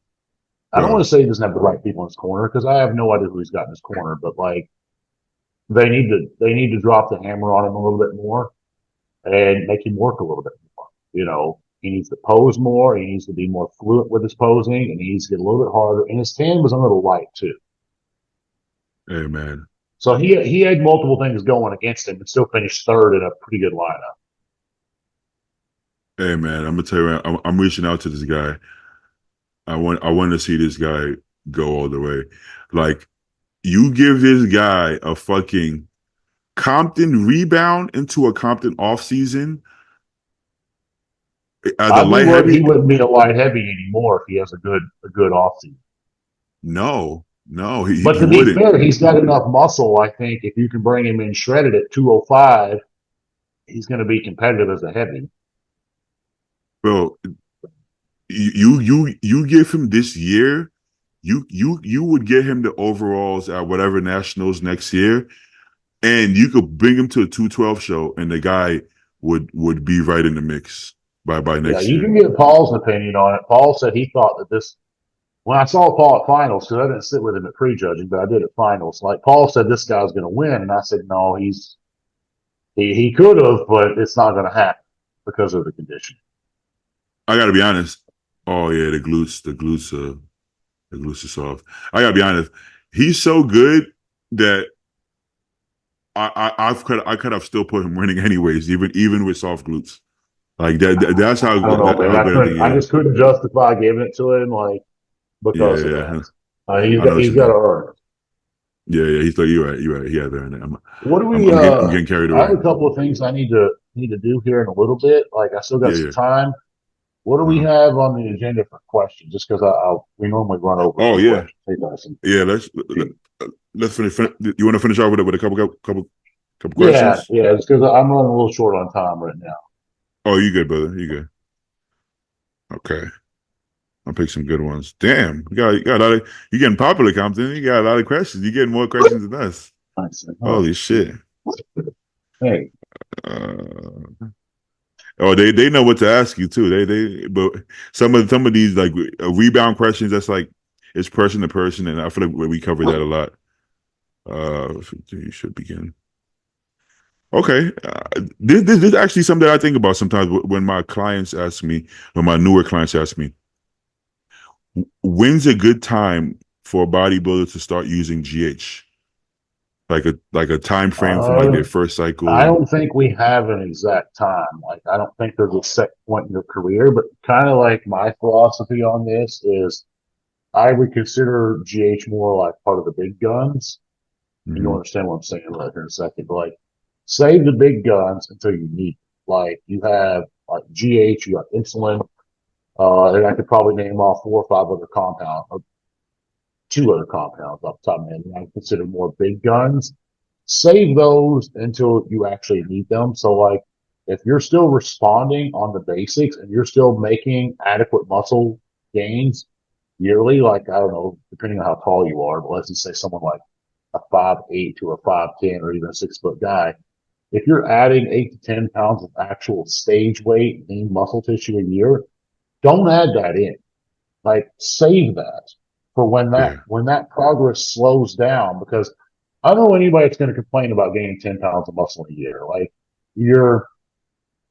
I don't want Bro, to say he doesn't have the right people in his corner because I have no idea who he's got in his corner, but like they need to drop the hammer on him a little bit more and make him work a little bit more. You know, he needs to pose more. He needs to be more fluent with his posing, and he needs to get a little bit harder. And his tan was a little light too. hey man. So he had multiple things going against him and still finished third in a pretty good lineup. Hey man, I'm gonna tell you, I'm reaching out to this guy. I want to see this guy go all the way. Like, you give this guy a fucking Compton rebound into a Compton off season as a I'd be light worried heavy. he wouldn't be a light heavy anymore if he has a good offseason. No, no, he But he to be wouldn't. fair, he's got enough muscle. I think if you can bring him in shredded at 205, he's going to be competitive as a heavy. Bro, you give him this year, you would get him the overalls at whatever nationals next year, and you could bring him to a 212 show, and the guy would be right in the mix by Yeah, next you year. can get Paul's opinion on it. Paul said he thought that this. When I saw Paul at finals, because I didn't sit with him at prejudging, but I did at finals. Like Paul said, this guy's going to win, and I said no, he could have, but it's not going to happen because of the condition. I gotta be honest. Oh yeah, the glutes are soft. I gotta be honest. He's so good that I could have still put him winning anyways, even with soft glutes. Like that's I don't know, man. how good I think he I is. just couldn't justify giving it to him, like Yeah, because of yeah, that. I know what He's you got to mean. earn it. Yeah, yeah. He's like, you're right. He had there, and What do we? I'm getting carried I have away. a couple of things I need to do here in a little bit. Like I still got Yeah, some yeah. time. What do we Uh-huh. have on the agenda for questions? Just because we normally run over a Oh few yeah, questions. Hey, Dawson. yeah. Let's finish. You want to finish off with a couple Yeah, questions? yeah. It's because I'm running a little short on time right now. Oh, you good, brother? You good? Okay. I'll pick some good ones. Damn, you got a lot of you getting popular, Compton. You got a lot of questions. You getting more questions than us. I said, oh, Holy shit. hey, Uh, oh, they know what to ask you too. But some of these like rebound questions. That's like it's person to person, and I feel like we cover that a lot. You should begin. Okay, this is actually something that I think about sometimes when my clients ask me, when my newer clients ask me, when's a good time for a bodybuilder to start using GH? Like a time frame from like uh, their first I cycle. don't think we have an exact time. Like, I don't think there's a set point in your career, but kind of like my philosophy on this is I would consider GH more like part of the big guns. And you'll Hmm. understand what I'm saying right here in a second. But like, save the big guns until you need them. Like, you have like GH, you got insulin, and I could probably name off 4 or 5 other compounds, or 2 other compounds off the top of my head. I consider more big guns. Save those until you actually need them. So like if you're still responding on the basics and you're still making adequate muscle gains yearly, like I don't know, depending on how tall you are, but let's just say someone like a 5'8" to a 5'10" or even a 6 foot guy, if you're adding 8 to 10 pounds of actual stage weight, lean muscle tissue a year, don't add that in. Like save that for Yeah, when that progress slows down because I don't know anybody that's going to complain about gaining 10 pounds of muscle in a year. Like your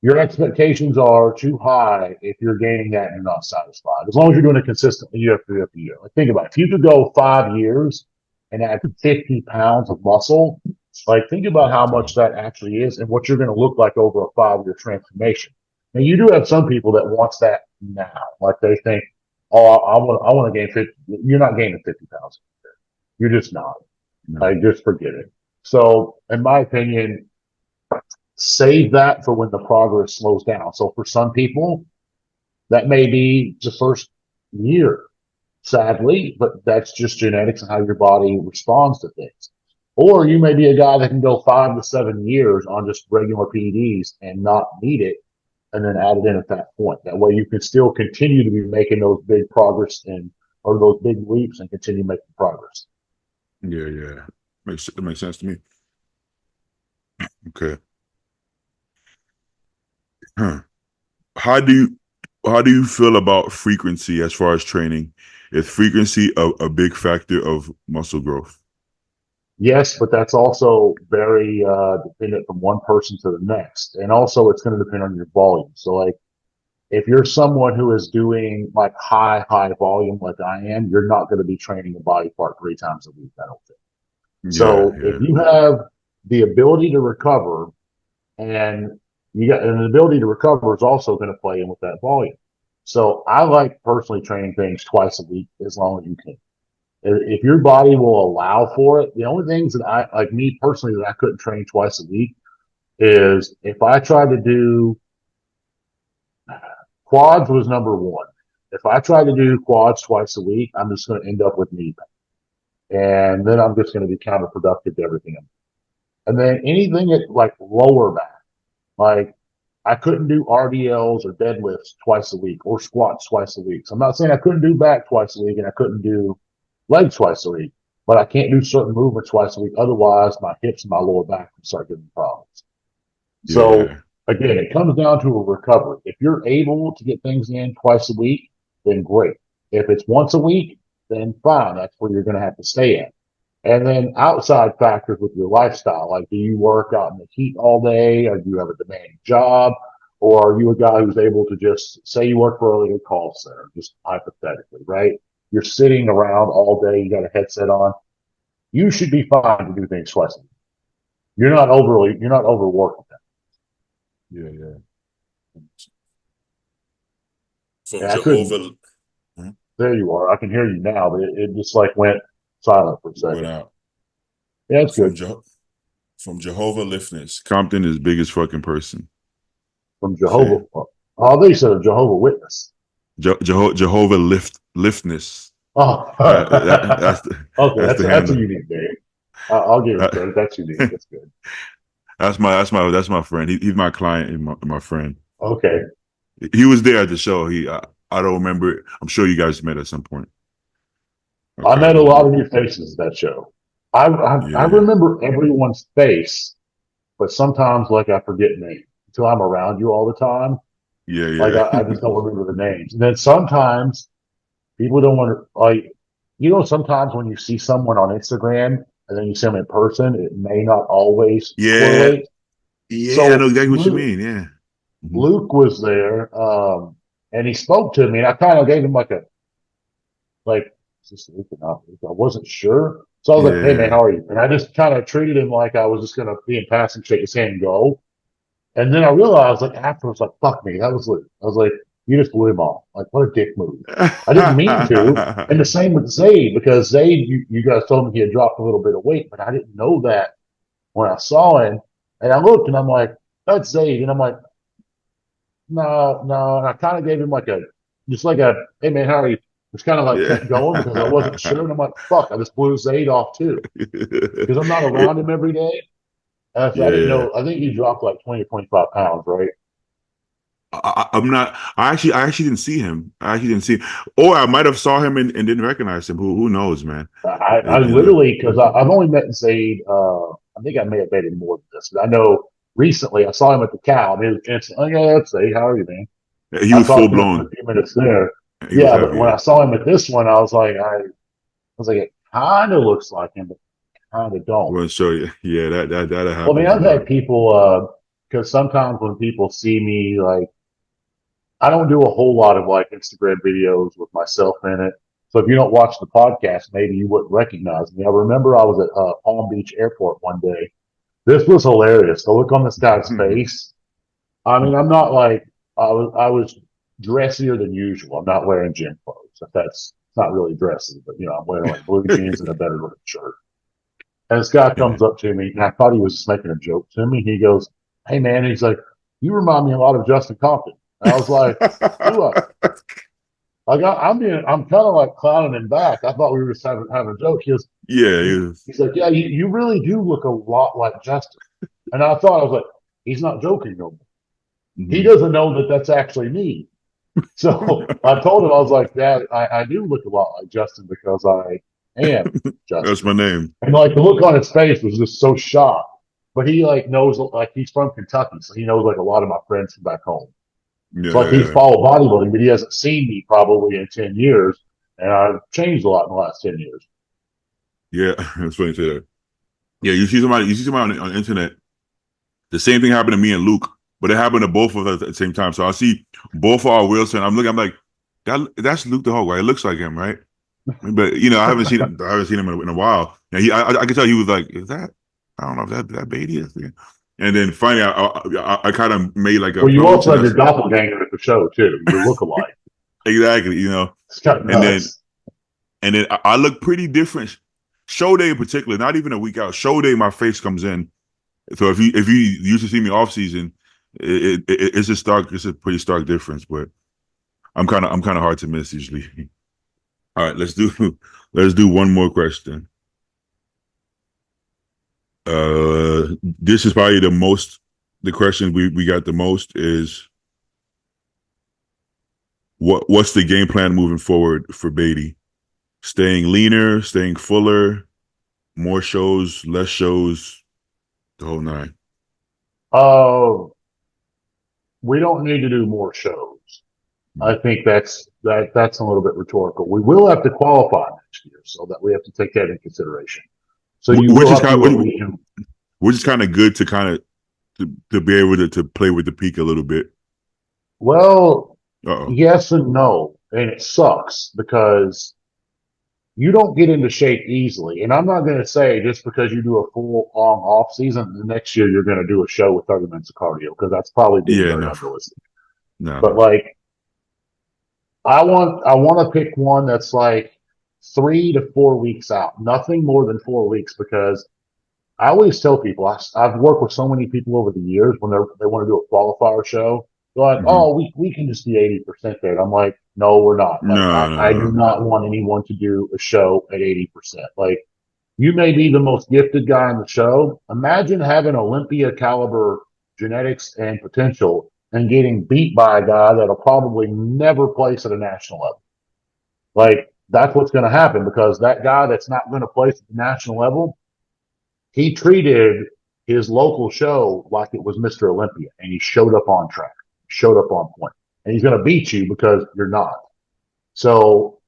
your expectations are too high if you're gaining that and you're not satisfied. As long as you're doing it consistently year after year. Like think about it. If you could go 5 years and add 50 pounds of muscle, like think about how much that actually is and what you're going to look like over a 5 year transformation. Now you do have some people that wants that now. Like they think, oh, I want to gain 50. You're not gaining 50 pounds. You're just not. no, Like just forget it. So in my opinion, save that for when the progress slows down. So for some people, that may be the first year, sadly, but that's just genetics and how your body responds to things. Or you may be a guy that can go 5 to 7 years on just regular PEDs and not need it, and then add it in at that point. That way you can still continue to be making those big progress and or those big leaps and continue making progress. yeah, yeah. That makes sense to me. Okay. Huh. How do you how do you feel about frequency as far as training? Is frequency a big factor of muscle growth? Yes, but that's also very dependent from one person to the next. And also it's going to depend on your volume. So like if you're someone who is doing like high volume like I am, you're not going to be training a body part 3 times a week, I don't think. Yeah, So if yeah, you have the ability to recover, and and the ability to recover is also going to play in with that volume. So I like personally training things twice a week as long as you can. If your body will allow for it, the only things that I like me personally that I couldn't train twice a week is if I tried to do quads was number one. If I try to do quads twice a week, I'm just going to end up with knee pain. And then I'm just going to be counterproductive to everything. And then anything at like lower back, like I couldn't do RDLs or deadlifts twice a week or squats twice a week. So I'm not saying I couldn't do back twice a week and I couldn't do legs twice a week, but I can't do certain movements twice a week. Otherwise, my hips and my lower back can start giving problems. So yeah, again, it comes down to a recovery. If you're able to get things in twice a week, then great. If it's once a week, then fine. That's where you're going to have to stay at. And then outside factors with your lifestyle, like do you work out in the heat all day, or do you have a demanding job, or are you a guy who's able to just say you work for a good call center, just hypothetically, right? You're sitting around all day, you got a headset on. You should be fine to do things twice a week. You're not overworking them. yeah, yeah. From And I couldn't, Jehovah. Hmm? there you are. I can hear you now, but it just like went silent for a Went second. out Yeah, it's from good. from Jehovah Liftness. Compton is biggest fucking person. From Saying Jehovah. Oh, they said a Jehovah Witness. Jehovah Liftness. Oh, okay. That's the That's a handle. unique name. I'll give it That- credit. That's unique. That's good. that's my friend. He's my client and my friend. Okay. He was there at the show. I don't remember. I'm sure you guys met at some point. I Okay. met a lot of new faces at that show. I Yeah, remember everyone's face, but sometimes like I forget names until I'm around you all the time. yeah, Like yeah, I just don't remember the names. And then sometimes people don't want to like, sometimes when you see someone on Instagram and then you see them in person, it may not always yeah, correlate. yeah. I know So exactly what you mean. Yeah. Mhm. Luke was there, and he spoke to me, and I kind of gave him like, is this Luke or not Luke? I wasn't sure. So I was like, hey man, Yeah. how are you? And I just kind of treated him like I was just going to be in passing, shake his hand and go. And then I realized like afterwards, like, fuck me, that was Luke. I was like, you just blew him off. Like, what a dick move. I didn't mean to. And the same with Zayd, because Zayd, you guys told me he had dropped a little bit of weight, but I didn't know that when I saw him. And I looked and I'm like, that's Zayd. And I'm like, no, no. And I kind of gave him just like a, hey man, how are you? Just kind of like Yeah. kept going because I wasn't sure. And I'm like, fuck, I just blew Zayd off too. Because I'm not Yeah, around him every day. So I didn't yeah. know. I think he dropped like 20 or 25 pounds, right? I'm not. I actually didn't see him. I actually didn't see him, or I might have saw him and didn't recognize him. Who knows, man? I You know. literally, because I've only met Zayd, I think I may have met him more than this. I know recently I saw him at the cow and it was instant, oh yeah, that's Zayd. How are you, man? He I was full talked to him for a blown. few minutes there. He was Yeah, but heavy. when Yeah. I saw him at this one, I was like, it kind of looks like him, but kind of I don't. want to show you. Yeah, that Well, I mean, happens a I've lot. had people, because sometimes when people see me, like, I don't do a whole lot of like Instagram videos with myself in it. So if you don't watch the podcast, maybe you wouldn't recognize me. I remember I was at Palm Beach Airport one day. This was hilarious. The look on this guy's face. I mean, I'm not like I was dressier than usual. I'm not wearing gym clothes. If that's it's not really dressy, but I'm wearing like blue jeans and a better looking shirt. And this guy Yeah. comes up to me, and I thought he was just making a joke to me. He goes, "Hey man," he's like, "You remind me a lot of Justin Compton." And I was like, "Do I?" I'm kind of like clowning him back. I thought we were just having a joke. Yeah, he He, was. he's like, "Yeah, you really do look a lot like Justin." And I thought I was like, "He's not joking no more. He Mhm. doesn't know that that's actually me." So I told him I was like, "Dad, I do look a lot like Justin because I am That's my Justin." name. And like the look on his face was just so shocked. But he like knows like he's from Kentucky, so he knows like a lot of my friends from back home. Yeah, So like he's yeah, followed bodybuilding, but he hasn't seen me probably in 10 years. And I've changed a lot in the last 10 years. yeah. It's funny to say that. Yeah, you see somebody on the internet. The same thing happened to me and Luke, but it happened to both of us at the same time. So I see both our wheels, and I'm like, that's Luke the Hog, right? It looks like him, right? But I haven't seen him. I haven't seen him in a while. And I could tell he was like, "Is that? I don't know if that Beatty is." And then finally, I kind of made like an Well, you approach, also and have your doppelganger at the show too. You look alike. exactly, It's kind of and then nuts. I look pretty different. Show day in particular, not even a week out. Show day, my face comes in. So if you used to see me off season, it's a pretty stark difference. But I'm kind of hard to miss usually. All right, let's do one more question. This is probably the question we got the most is what's the game plan moving forward for Beatty? Staying leaner, staying fuller, more shows, less shows, the whole nine. Uh, we don't need to do more shows. I think that's a little bit rhetorical. We will have to qualify next year, so that we have to take that into consideration. So you Which will is have to kind do a of, region. which is kind of good to kind of to be able to play with the peak a little bit. Well, Uh-oh. yes and no, and it sucks because you don't get into shape easily. And I'm not going to say just because you do a full long off season, the next year you're going to do a show with 30 minutes of cardio because that's probably being Yeah, very no, unrealistic. no. But like, I want to pick one that's like 3 to 4 weeks out, nothing more than 4 weeks, because I always tell people I've worked with so many people over the years when they want to do a qualifier show. They're like, Hmm. "Oh, we can just be 80% there." And I'm like, "No, we're not. Like, No, I do no, not want anyone to do a show at 80%. Like, you may be the most gifted guy on the show. Imagine having Olympia caliber genetics and potential and getting beat by a guy that'll probably never place at a national level. Like, that's what's going to happen because that guy that's not going to place at the national level, he treated his local show like it was Mr. Olympia, and he showed up on track, showed up on point, and he's going to beat you because you're not. So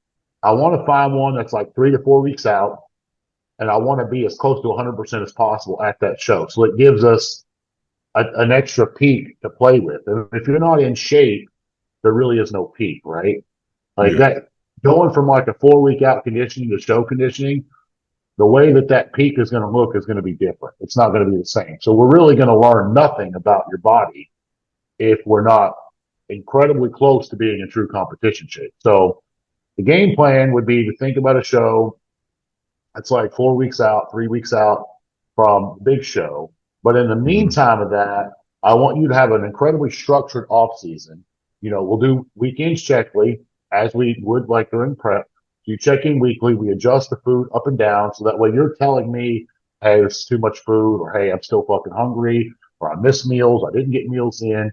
I want to find one that's like 3 to 4 weeks out, and I want to be as close to 100% as possible at that show. So it gives us an extra peak to play with. And if you're not in shape, there really is no peak, right? Like yeah, that, going from like a 4 week out conditioning to show conditioning, the way that peak is going to look is going to be different. It's not going to be the same. So we're really going to learn nothing about your body if we're not incredibly close to being in true competition shape. So the game plan would be to think about a show that's like 4 weeks out, 3 weeks out from the big show. But in the hmm, meantime of that, I want you to have an incredibly structured off season. We'll do weekends checkly as we would like during prep. You check in weekly. We adjust the food up and down so that way you're telling me, hey, there's too much food, or hey, I'm still fucking hungry, or I missed meals, I didn't get meals in.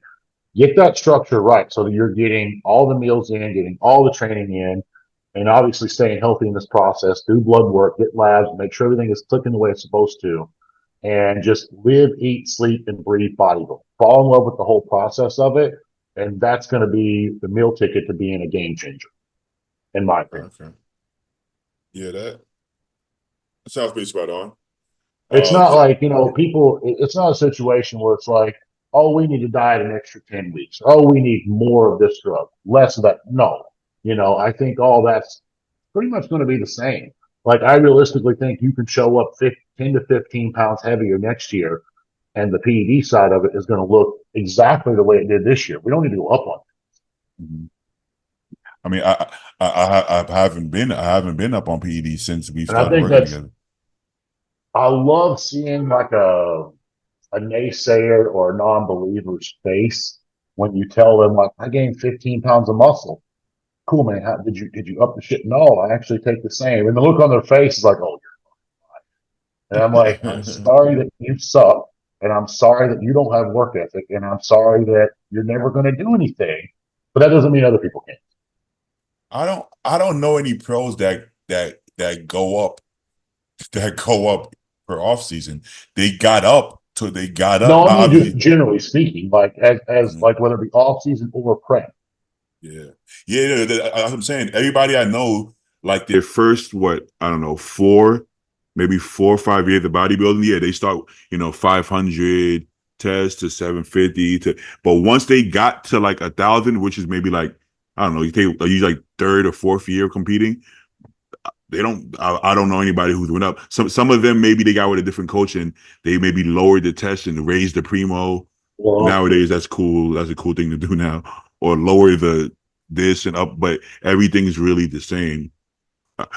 Get that structure right so that you're getting all the meals in, getting all the training in, and obviously staying healthy in this process. Do blood work, get labs, make sure everything is clicking the way it's supposed to, and just live, eat, sleep, and breathe bodybuilding. Fall in love with the whole process of it, and that's going to be the meal ticket to being a game changer, in my opinion. okay, yeah, that sounds pretty spot on. It's not Yeah, like, people, it's not a situation where it's like, oh, we need to diet an extra 10 weeks. Oh, we need more of this drug, less of that. No, I think all that's pretty much going to be the same. Like, I realistically think you can show up 10 to 15 pounds heavier next year, and the PED side of it is going to look exactly the way it did this year. We don't need to go up on it. mhm. I mean, I haven't been up on PED since we And I started think working that's, together. I love seeing like a naysayer or a non-believer's face when you tell them like, I gained 15 pounds of muscle. Cool, man. How did you up the shit? No, I actually take the same. And the look on their face is like, oh, and I'm like, I'm sorry that you suck, and I'm sorry that you don't have work ethic, and I'm sorry that you're never going to do anything. But that doesn't mean other people can't. I don't know any pros that go up for off season. They got up. No, I mean just Obviously, generally speaking, like as mhm, like whether it be off season or prep. yeah, yeah. I'm saying everybody I know, like their first what I don't know, maybe 4 or 5 years of bodybuilding. Yeah, they start 500 tests to 750 but once they got to like 1,000, which is maybe like I don't know, you take like third or fourth year of competing. They don't. I don't know anybody who's went up. Some of them maybe they got with a different coach and they maybe lowered the test and raised the primo. Well, Nowadays, that's cool. That's a cool thing to do now, or lower the this and up. But everything's really the same.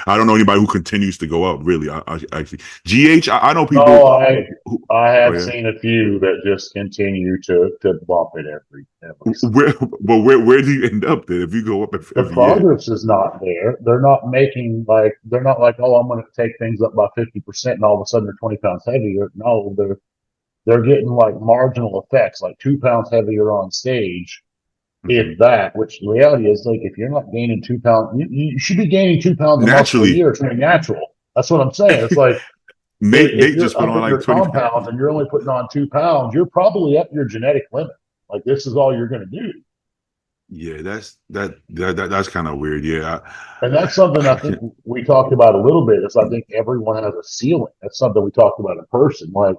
I don't know anybody who continues to go up. Really, I actually GH. I know people. no, I Oh have yeah. seen a few that just continue to bump it every season. Where do you end up then if you go up The every year? progress is not there. They're not like, oh, I'm going to take things up by 50% and all of a sudden they're 20 pounds heavier. No, they're getting like marginal effects, like 2 pounds heavier on stage, Mhm. if that. Which the reality is, like, if you're not gaining 2 pounds, you should be gaining 2 pounds of muscle a Naturally, year. It's very natural. That's what I'm saying. It's like if Nate you're just put on upping like your 20 compounds pounds. and you're only putting on 2 pounds, you're probably at your genetic limit. Like this is all you're going to do. Yeah, that's kind of weird. Yeah. And that's something I think we talked about a little bit. Is I think everyone has a ceiling. That's something we talked about in person. Like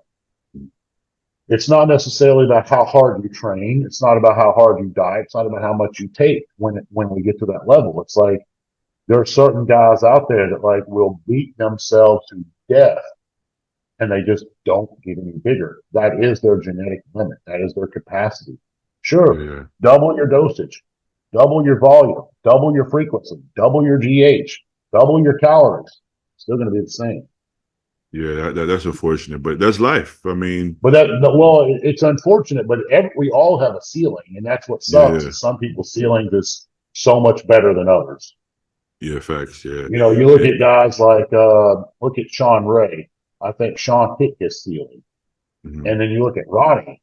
it's not necessarily about how hard you train. It's not about how hard you diet. It's not about how much you take when we get to that level. It's like there are certain guys out there that like will beat themselves to death and they just don't get any bigger. That is their genetic limit. That is their capacity. Sure, Yeah, double your dosage, double your volume, double your frequency, double your GH, double your calories. Still going to be the same. yeah, that's unfortunate, but that's life. I mean, But well, it's unfortunate, but we all have a ceiling, and that's what sucks. yeah, Is some people's ceilings is so much better than others. yeah, facts, yeah. You know, you look It, at guys like look at Sean Ray. I think Sean hit his ceiling, mhm. and then you look at Ronnie.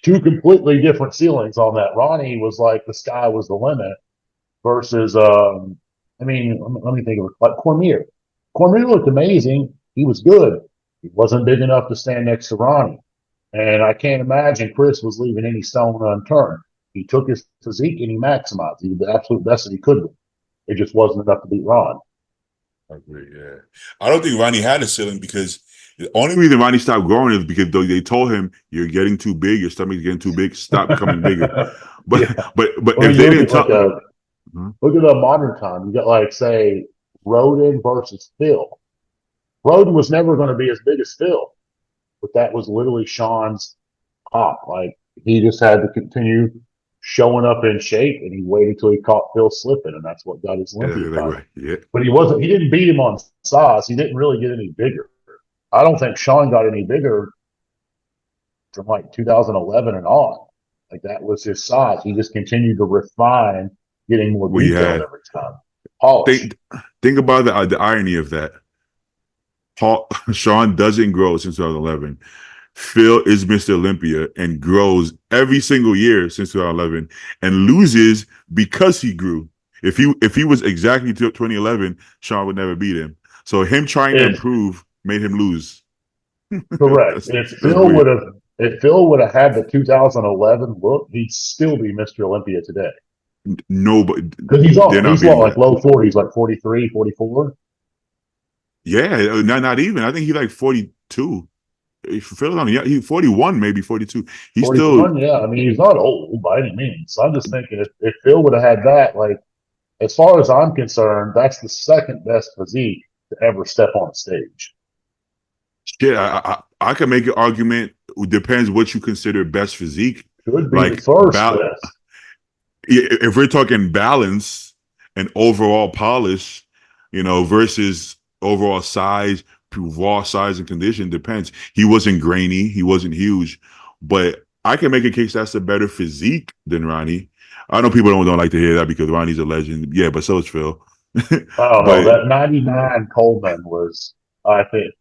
Two completely different ceilings on that. Ronnie was like the sky was the limit versus I mean, let me think of it. Like Cormier. Cormier looked amazing. He was good. He wasn't big enough to stand next to Ronnie. And I can't imagine Chris was leaving any stone unturned. He took his physique and he maximized. He did the absolute best that he could do. It just wasn't enough to beat Ron. I agree, yeah. I don't think Ronnie had a ceiling because the only reason Ronnie stopped growing is because they told him you're getting too big, your stomach's getting too big, stop becoming bigger. But Yeah. but I if mean, you they look didn't at like tell, a Mhm. look at a modern time. You got like say Roden versus Phil. Roden was never going to be as big as Phil, but that was literally Sean's pop. Like he just had to continue showing up in shape, and he waited till he caught Phil slipping, and that's what got his Yeah, Olympia like, title. yeah, But he wasn't. He didn't beat him on size. He didn't really get any bigger. I don't think Sean got any bigger from like 2011 and on. Like that was his size. He just continued to refine, getting more what he detailed had. every time. Polish. Think about the irony of that. Sean doesn't grow since 2011. Phil is Mr. Olympia and grows every single year since 2011 and loses because he grew. If he was exactly 2011, Sean would never beat him. So him trying to It's improve made him lose. correct. that's that's weird. If Phil would have had the 2011 look, he'd still be Mr. Olympia today. No, but Because they're not he's beating like that. low 40s, like 43, 44. Yeah, not even. I think he's like 42. Phil's on he 41, maybe 42. He's still 41, yeah. I mean, he's not old by any means. So I'm just thinking if Phil would have had that, like, as far as I'm concerned, that's the second best physique to ever step on stage. shit. I can make an argument. It depends what you consider best physique. Should be the Like first best. if we're talking balance and overall polish, versus overall size, raw size and condition, depends. He wasn't grainy, he wasn't huge, but I can make a case that's a better physique than Ronnie. I know people don't like to hear that because Ronnie's a legend. Yeah, but so is Phil. I don't know. But That 99 Coleman was, I think,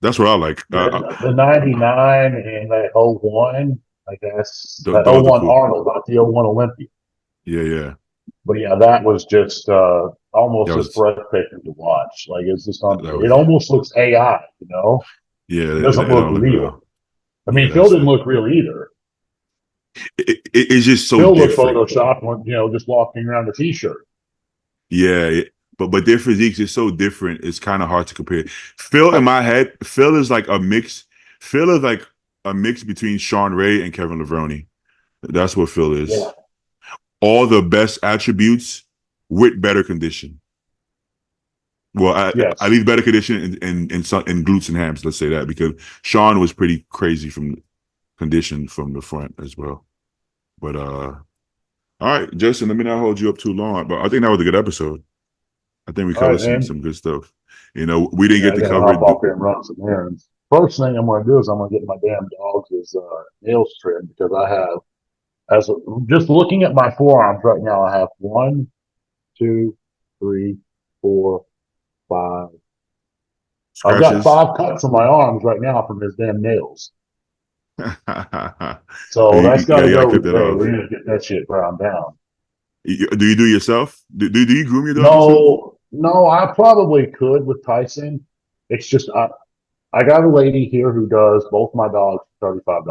that's what I like. the 99 and that 01, I guess, that Those are 01 cool. Arnold, not the 01 Olympia. Yeah, yeah. But yeah, that was just almost That just was breathtaking to watch. Like it's just that it was almost looks AI, you know? yeah. It It doesn't look don't look real. real. I Yeah, mean, Phil that's didn't it. look real either. It's just so Phil looked different. photoshopped when, just walking around the t-shirt. Yeah, but their physiques is so different. It's kind of hard to compare. Phil, in my head, Phil is like a mix. Phil is like a mix between Sean Ray and Kevin Levrone. That's what Phil Yeah. is. All the best attributes with better condition. Well, at Yes. least better condition in glutes and hams. Let's say that because Sean was pretty crazy from condition from the front as well. But all right, Justin, let me not hold you up too long. But I think that was a good episode. I think we All right, covered man. some good stuff. You know, we didn't Yeah, get I to gotta cover hop it. off here and run some errands. First thing I'm gonna do is I'm gonna get my damn dogs' nails trimmed because I have, just looking at my forearms right now, I have one, two, three, four, five. I've got Scratches. 5 cuts on my arms right now from his damn nails. So that's You got to gotta go clip that today. We off. need to get that shit ground down. Do you do it yourself? Do you groom your dog yourself? No, I probably could with Tyson. It's just I got a lady here who does both my dogs for $35.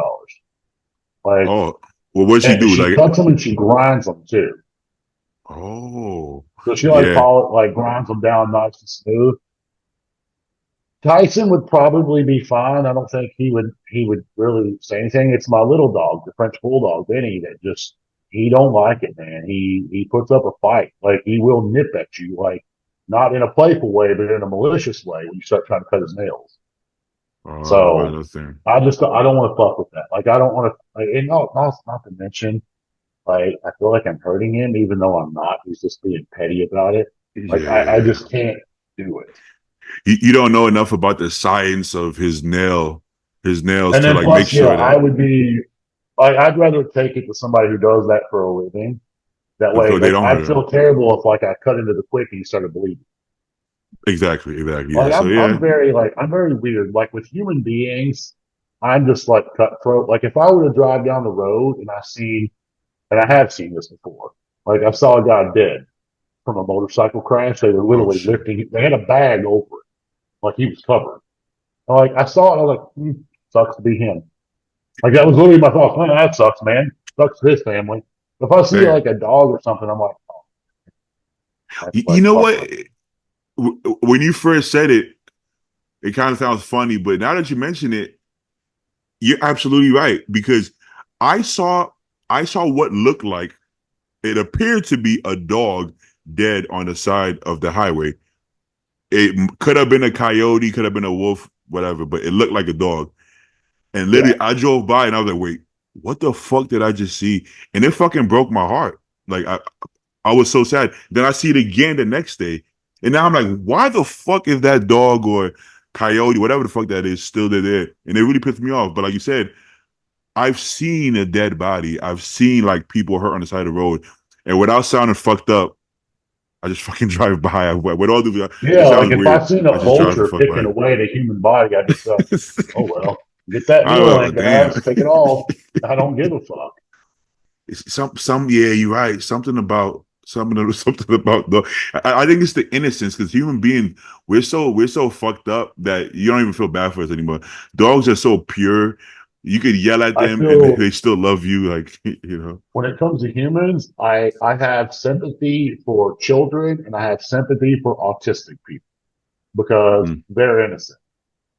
Like, Oh, well, what she and do? she Like, cuts them and she grinds them too. oh, So she yeah. grinds them down nice and smooth. Tyson would probably be fine. I don't think he would really say anything. It's my little dog, the French bulldog, Benny, that just he don't like it, man. He puts up a fight. Like he will nip at you, like not in a playful way, but in a malicious way when you start trying to cut his nails. Oh, one of So those things. I don't want to fuck with that. Like I don't want to. Like, and not to mention, like I feel like I'm hurting him, even though I'm not. He's just being petty about it. Like Yeah, I yeah. just can't do it. You don't know enough about the science of his nails And to then like make plus, yeah, sure I that would be I'd rather take it to somebody who does that for a living. That way, so they like don't hurt I'd him. feel terrible if like I cut into the quick and he started bleeding. Exactly, exactly. Yeah. Like So yeah, I'm very weird. Like with human beings, I'm just like cutthroat. Like if I were to drive down the road and and I have seen this before. Like I saw a guy dead from a motorcycle crash. They were oh literally shit. lifting. They had a bag over it, like he was covered. Like I saw it, I was like, sucks to be him. Like that was literally my thought. Man, that sucks, man. Sucks for his family. If I see Damn. like a dog or something, I'm like, oh, that's You like know fucked what? up. When you first said it, it kind of sounds funny, but now that you mention it, you're absolutely right because I saw I saw what looked like it appeared to be a dog dead on the side of the highway. It could have been a coyote, could have been a wolf, whatever, but it looked like a dog. And Yeah, literally, I drove by and I was like, "Wait, what the fuck did I just see?" And it fucking broke my heart. Like I was so sad. Then I see it again the next day, and now I'm like, "Why the fuck is that dog or coyote, whatever the fuck that is, still there?" And it really pissed me off. But like you said, I've seen a dead body. I've seen like people hurt on the side of the road, and without sounding fucked up, I just fucking drive by. With all the yeah. it Like sounds if I weird. seen I a just drive the vulture fuck picking by. away at a human body, I'd just go, oh well, get that I needle oh in, damn. guys. Take it off. I don't give a fuck. It's some yeah, you're right. Something about the I think it's the innocence because human beings we're so fucked up that you don't even feel bad for us anymore. Dogs are so pure. You could yell at I them and they feel still love you, like you know. when it comes to humans, I have sympathy for children and I have sympathy for autistic people because Mm. they're innocent.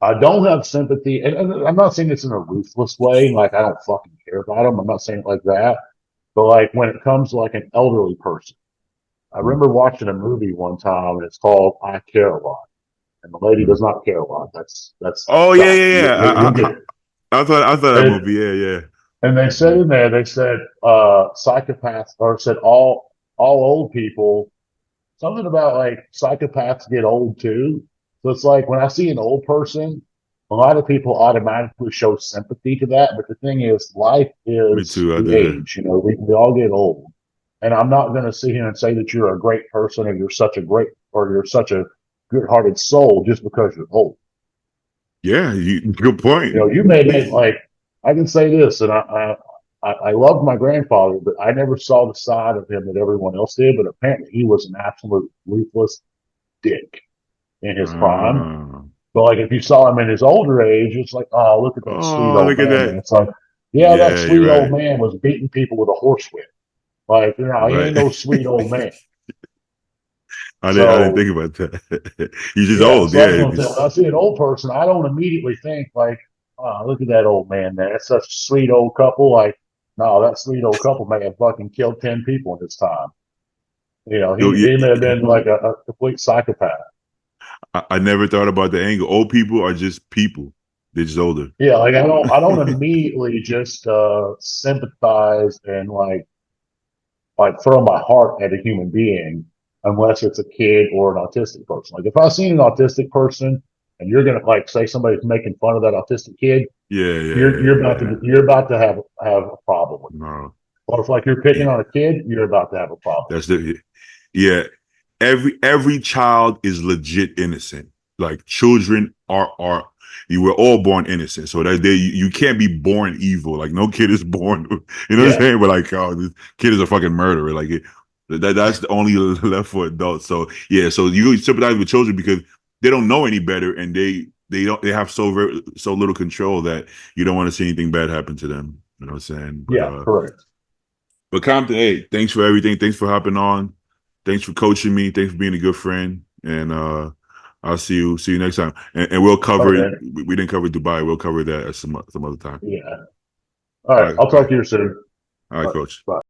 I don't have sympathy, and I'm not saying this in a ruthless way, like I don't fucking care about them. I'm not saying it like that, but like when it comes to like an elderly person, I Mm. remember watching a movie one time, and it's called "I Care a Lot," and the lady Mm. does not care a lot. That's Oh yeah, fact. yeah, You'll yeah. get it. I thought that And movie. Yeah, yeah. and they said Mm. in there, they said psychopaths, or said all old people. Something about like psychopaths get old too. So it's like when I see an old person, a lot of people automatically show sympathy to that. But the thing is, life Me is too. I we do that. age. You know, we all get old. And I'm not going to sit here and say that you're a great person or you're such a good-hearted soul just because you're old. Yeah, good You point. know, you may make like I can say this, and I loved my grandfather, but I never saw the side of him that everyone else did. But apparently, he was an absolute ruthless dick in his prime. Uh, But like if you saw him in his older age, it's like, oh, look at that sweet oh, old look at man. that. And it's like, yeah, that Yeah, you're sweet old right. man was beating people with a horsewhip. Like, he Right. ain't no sweet old man. I didn't think So about that. He's just yeah, old. so that's Yeah. what I'm saying. When I see an old person, I don't immediately think like, oh, look at that old man there. That's such a sweet old couple. Like, no, that sweet old couple may have fucking killed 10 people in his time. You know, Oh, he may have been like a complete psychopath. I never thought about the angle. Old people are just people. They're just older. Yeah, like I don't immediately just sympathize and like throw my heart at a human being unless it's a kid or an autistic person. Like if I seen an autistic person and you're gonna like say somebody's making fun of that autistic kid, Yeah, you're about yeah. to you're about to have a problem with it. No, Or if like you're picking yeah, on a kid, you're about to have a problem. that's the yeah. Every child is legit innocent. Like children are you were all born innocent, so that you can't be born evil. Like no kid is born, you know what I'm Yeah, saying? But like, oh, this kid is a fucking murderer. Like that's the only left for adults. So yeah, so you sympathize with children because they don't know any better, and they have so little control that you don't want to see anything bad happen to them. You know what I'm saying? yeah, correct. But Compton, hey, thanks for everything. Thanks for hopping on. Thanks for coaching me. Thanks for being a good friend. And I'll see you next time. And we'll All cover. right, man. We didn't cover Dubai. We'll cover that at some other time. Yeah. All All right, right, I'll talk to you soon. all All right, right, coach. bye.